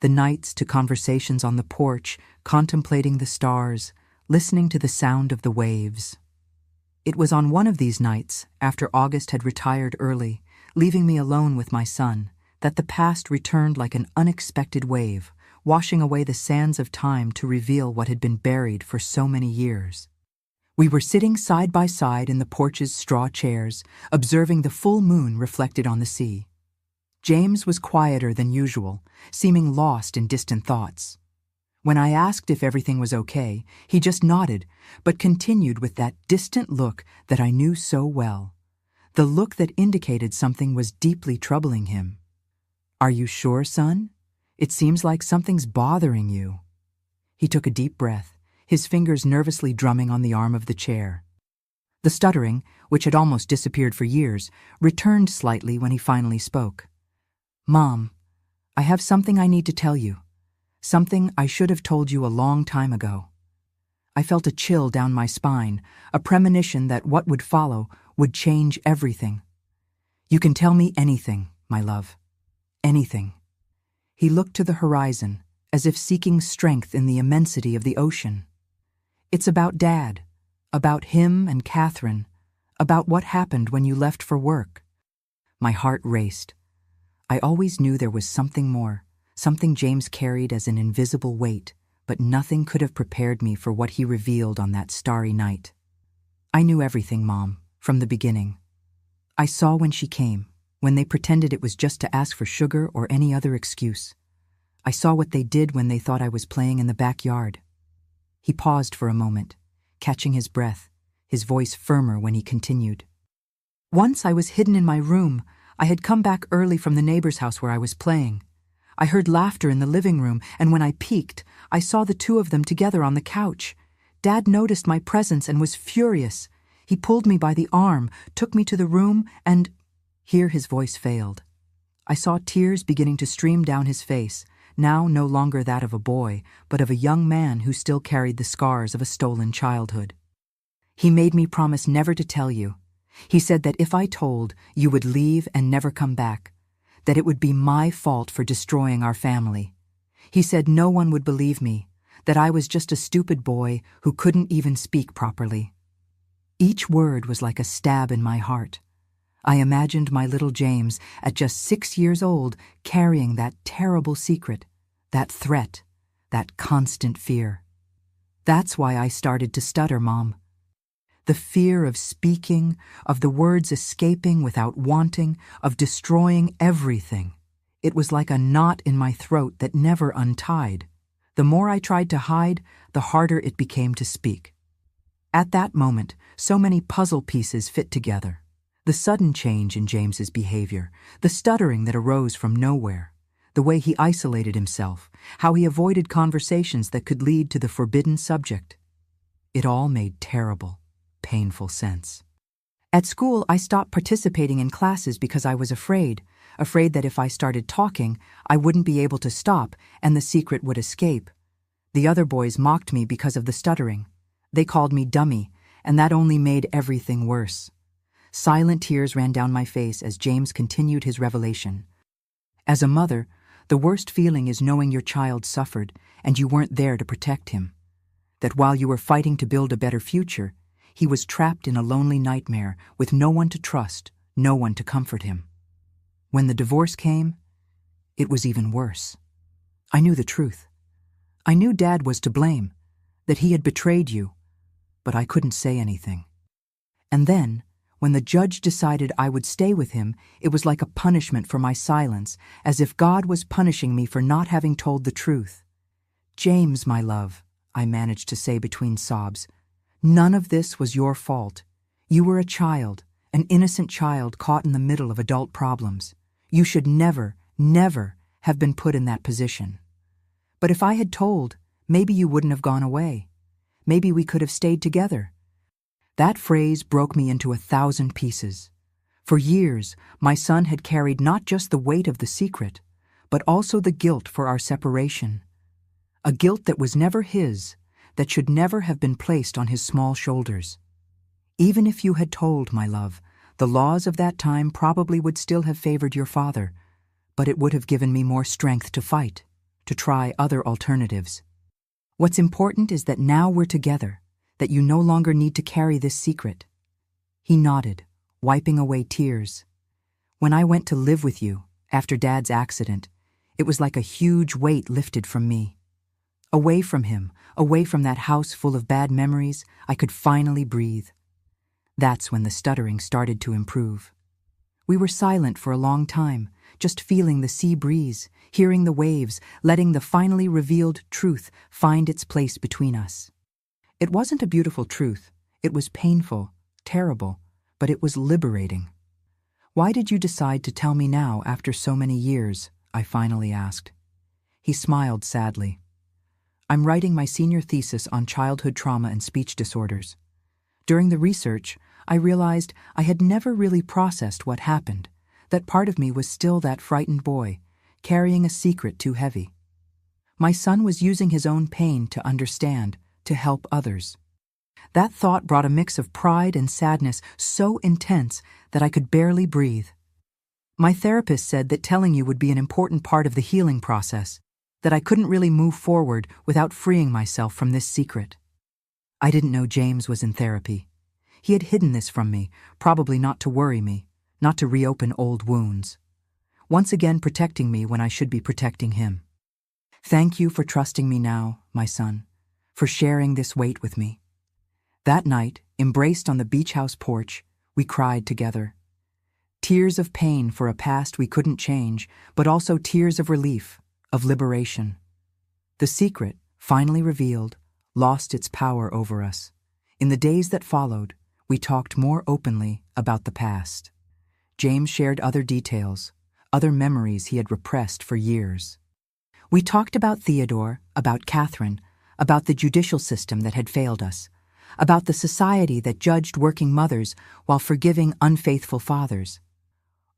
Speaker 1: The nights to conversations on the porch, contemplating the stars, listening to the sound of the waves. It was on one of these nights, after August had retired early, leaving me alone with my son, that the past returned like an unexpected wave, washing away the sands of time to reveal what had been buried for so many years. We were sitting side by side in the porch's straw chairs, observing the full moon reflected on the sea. James was quieter than usual, seeming lost in distant thoughts. When I asked if everything was okay, he just nodded, but continued with that distant look that I knew so well, the look that indicated something was deeply troubling him. "Are you sure, son? It seems like something's bothering you." He took a deep breath, his fingers nervously drumming on the arm of the chair. The stuttering, which had almost disappeared for years, returned slightly when he finally spoke. "Mom, I have something I need to tell you. Something I should have told you a long time ago." I felt a chill down my spine, a premonition that what would follow would change everything. "You can tell me anything, my love. Anything." He looked to the horizon, as if seeking strength in the immensity of the ocean. "It's about Dad, about him and Catherine, about what happened when you left for work." My heart raced. I always knew there was something more, something James carried as an invisible weight, but nothing could have prepared me for what he revealed on that starry night. "I knew everything, Mom, from the beginning. I saw when she came, when they pretended it was just to ask for sugar or any other excuse. I saw what they did when they thought I was playing in the backyard." He paused for a moment, catching his breath, his voice firmer when he continued. "Once I was hidden in my room. I had come back early from the neighbor's house where I was playing. I heard laughter in the living room, and when I peeked, I saw the two of them together on the couch. Dad noticed my presence and was furious. He pulled me by the arm, took me to the room, and—" Here his voice failed. I saw tears beginning to stream down his face, now no longer that of a boy, but of a young man who still carried the scars of a stolen childhood. "He made me promise never to tell you. He said that if I told, you would leave and never come back, that it would be my fault for destroying our family. He said no one would believe me, that I was just a stupid boy who couldn't even speak properly." Each word was like a stab in my heart. I imagined my little James at just 6 years old carrying that terrible secret, that threat, that constant fear. That's why I started to stutter, Mom. The fear of speaking, of the words escaping without wanting, of destroying everything. It was like a knot in my throat that never untied. The more I tried to hide, the harder it became to speak. At that moment, so many puzzle pieces fit together. The sudden change in James's behavior, the stuttering that arose from nowhere, the way he isolated himself, how he avoided conversations that could lead to the forbidden subject. It all made terrible, painful sense. At school, I stopped participating in classes because I was afraid that if I started talking, I wouldn't be able to stop and the secret would escape. The other boys mocked me because of the stuttering. They called me dummy, and that only made everything worse. Silent tears ran down my face as James continued his revelation. As a mother, the worst feeling is knowing your child suffered and you weren't there to protect him. That while you were fighting to build a better future, he was trapped in a lonely nightmare with no one to trust, no one to comfort him. When the divorce came, it was even worse. I knew the truth. I knew Dad was to blame, that he had betrayed you, but I couldn't say anything. And then, when the judge decided I would stay with him, it was like a punishment for my silence, as if God was punishing me for not having told the truth. James, my love, I managed to say between sobs, none of this was your fault. You were a child, an innocent child caught in the middle of adult problems. You should never, never have been put in that position. But if I had told, maybe you wouldn't have gone away. Maybe we could have stayed together. That phrase broke me into 1,000 pieces. For years, my son had carried not just the weight of the secret, but also the guilt for our separation. A guilt that was never his, that should never have been placed on his small shoulders. Even if you had told, my love, the laws of that time probably would still have favored your father, but it would have given me more strength to fight, to try other alternatives. What's important is that now we're together, that you no longer need to carry this secret. He nodded, wiping away tears. When I went to live with you, after Dad's accident, it was like a huge weight lifted from me. Away from him, away from that house full of bad memories, I could finally breathe. That's when the stuttering started to improve. We were silent for a long time, just feeling the sea breeze, hearing the waves, letting the finally revealed truth find its place between us. It wasn't a beautiful truth. It was painful, terrible, but it was liberating. Why did you decide to tell me now after so many years? I finally asked. He smiled sadly. I'm writing my senior thesis on childhood trauma and speech disorders. During the research, I realized I had never really processed what happened, that part of me was still that frightened boy, carrying a secret too heavy. My son was using his own pain to understand, to help others. That thought brought a mix of pride and sadness so intense that I could barely breathe. My therapist said that telling you would be an important part of the healing process, that I couldn't really move forward without freeing myself from this secret. I didn't know James was in therapy. He had hidden this from me, probably not to worry me, not to reopen old wounds. Once again protecting me when I should be protecting him. Thank you for trusting me now, my son, for sharing this weight with me. That night, embraced on the beach house porch, we cried together. Tears of pain for a past we couldn't change, but also tears of relief, of liberation. The secret, finally revealed, lost its power over us. In the days that followed, we talked more openly about the past. James shared other details, other memories he had repressed for years. We talked about Theodore, about Catherine, about the judicial system that had failed us, about the society that judged working mothers while forgiving unfaithful fathers.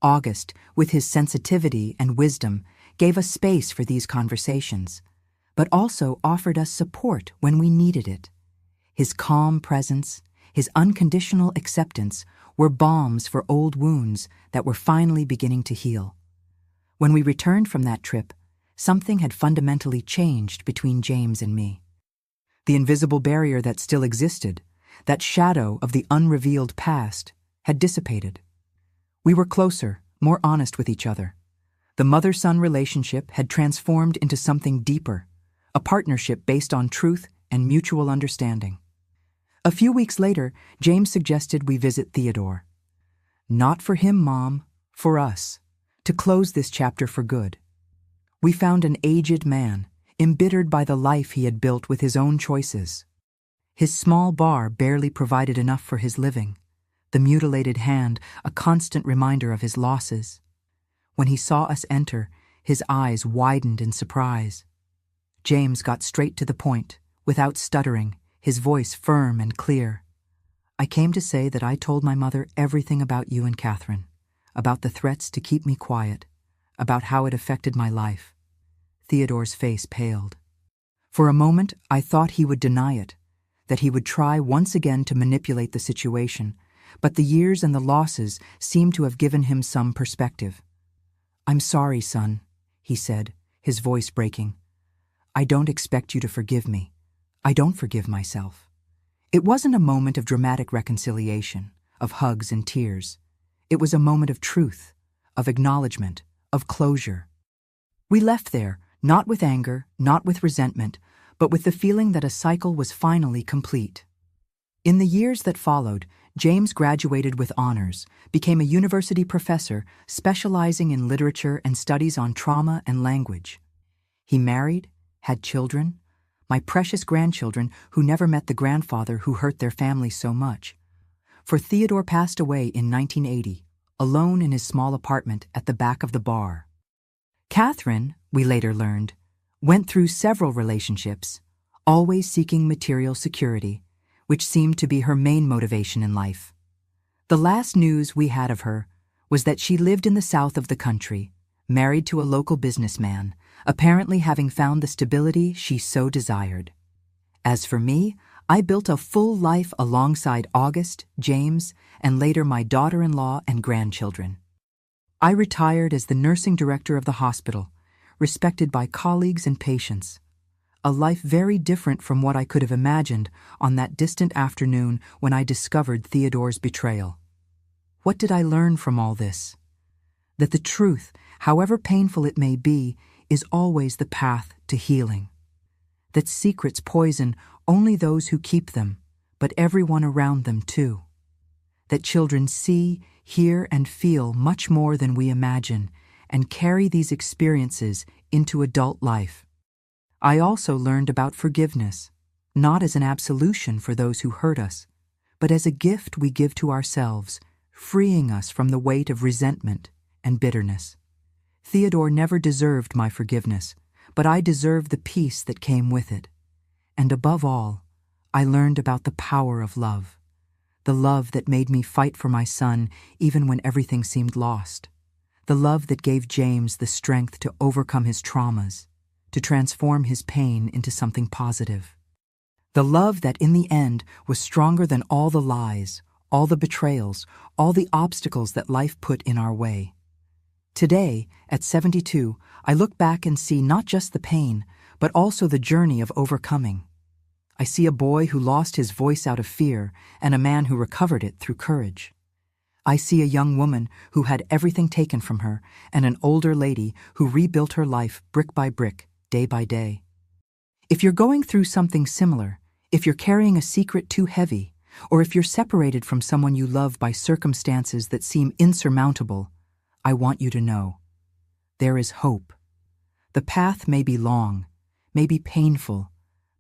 Speaker 1: August, with his sensitivity and wisdom, gave us space for these conversations, but also offered us support when we needed it. His calm presence, his unconditional acceptance were balms for old wounds that were finally beginning to heal. When we returned from that trip, something had fundamentally changed between James and me. The invisible barrier that still existed, that shadow of the unrevealed past, had dissipated. We were closer, more honest with each other. The mother-son relationship had transformed into something deeper, a partnership based on truth and mutual understanding. A few weeks later, James suggested we visit Theodore. Not for him, Mom, for us, to close this chapter for good. We found an aged man, embittered by the life he had built with his own choices. His small bar barely provided enough for his living, the mutilated hand a constant reminder of his losses. When he saw us enter, his eyes widened in surprise. James got straight to the point, without stuttering, his voice firm and clear. I came to say that I told my mother everything about you and Catherine, about the threats to keep me quiet, about how it affected my life. Theodore's face paled. For a moment, I thought he would deny it, that he would try once again to manipulate the situation, but the years and the losses seemed to have given him some perspective. I'm sorry, son, he said, his voice breaking. I don't expect you to forgive me. I don't forgive myself. It wasn't a moment of dramatic reconciliation, of hugs and tears. It was a moment of truth, of acknowledgement, of closure. We left there, not with anger, not with resentment, but with the feeling that a cycle was finally complete. In the years that followed, James graduated with honors, became a university professor specializing in literature and studies on trauma and language. He married, had children, my precious grandchildren who never met the grandfather who hurt their family so much. For Theodore passed away in 1980, alone in his small apartment at the back of the bar. Catherine, we later learned, went through several relationships, always seeking material security, which seemed to be her main motivation in life. The last news we had of her was that she lived in the south of the country, married to a local businessman, apparently having found the stability she so desired. As for me, I built a full life alongside August, James, and later my daughter-in-law and grandchildren. I retired as the nursing director of the hospital, respected by colleagues and patients. A life very different from what I could have imagined on that distant afternoon when I discovered Theodore's betrayal. What did I learn from all this? That the truth, however painful it may be, is always the path to healing. That secrets poison only those who keep them, but everyone around them too. That children see, hear, and feel much more than we imagine, and carry these experiences into adult life. I also learned about forgiveness, not as an absolution for those who hurt us, but as a gift we give to ourselves, freeing us from the weight of resentment and bitterness. Theodore never deserved my forgiveness, but I deserved the peace that came with it. And above all, I learned about the power of love, the love that made me fight for my son even when everything seemed lost, the love that gave James the strength to overcome his traumas, to transform his pain into something positive. The love that in the end was stronger than all the lies, all the betrayals, all the obstacles that life put in our way. Today, at 72, I look back and see not just the pain, but also the journey of overcoming. I see a boy who lost his voice out of fear and a man who recovered it through courage. I see a young woman who had everything taken from her and an older lady who rebuilt her life brick by brick, day by day. If you're going through something similar, if you're carrying a secret too heavy, or if you're separated from someone you love by circumstances that seem insurmountable, I want you to know, there is hope. The path may be long, may be painful,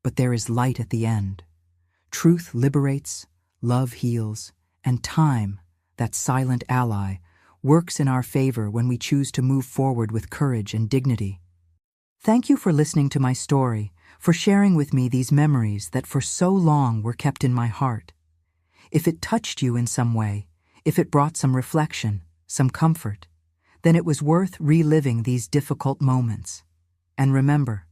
Speaker 1: but there is light at the end. Truth liberates, love heals, and time, that silent ally, works in our favor when we choose to move forward with courage and dignity. Thank you for listening to my story, for sharing with me these memories that for so long were kept in my heart. If it touched you in some way, if it brought some reflection, some comfort, then it was worth reliving these difficult moments. And remember,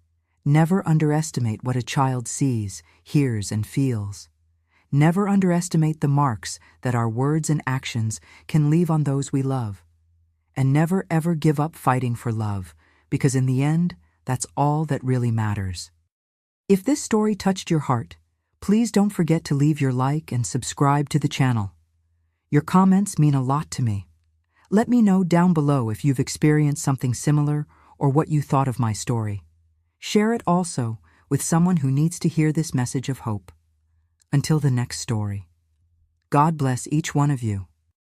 Speaker 1: never underestimate what a child sees, hears, and feels. Never underestimate the marks that our words and actions can leave on those we love. And never ever give up fighting for love, because in the end, that's all that really matters. If this story touched your heart, please don't forget to leave your like and subscribe to the channel. Your comments mean a lot to me. Let me know down below if you've experienced something similar or what you thought of my story. Share it also with someone who needs to hear this message of hope. Until the next story. God bless each one of you.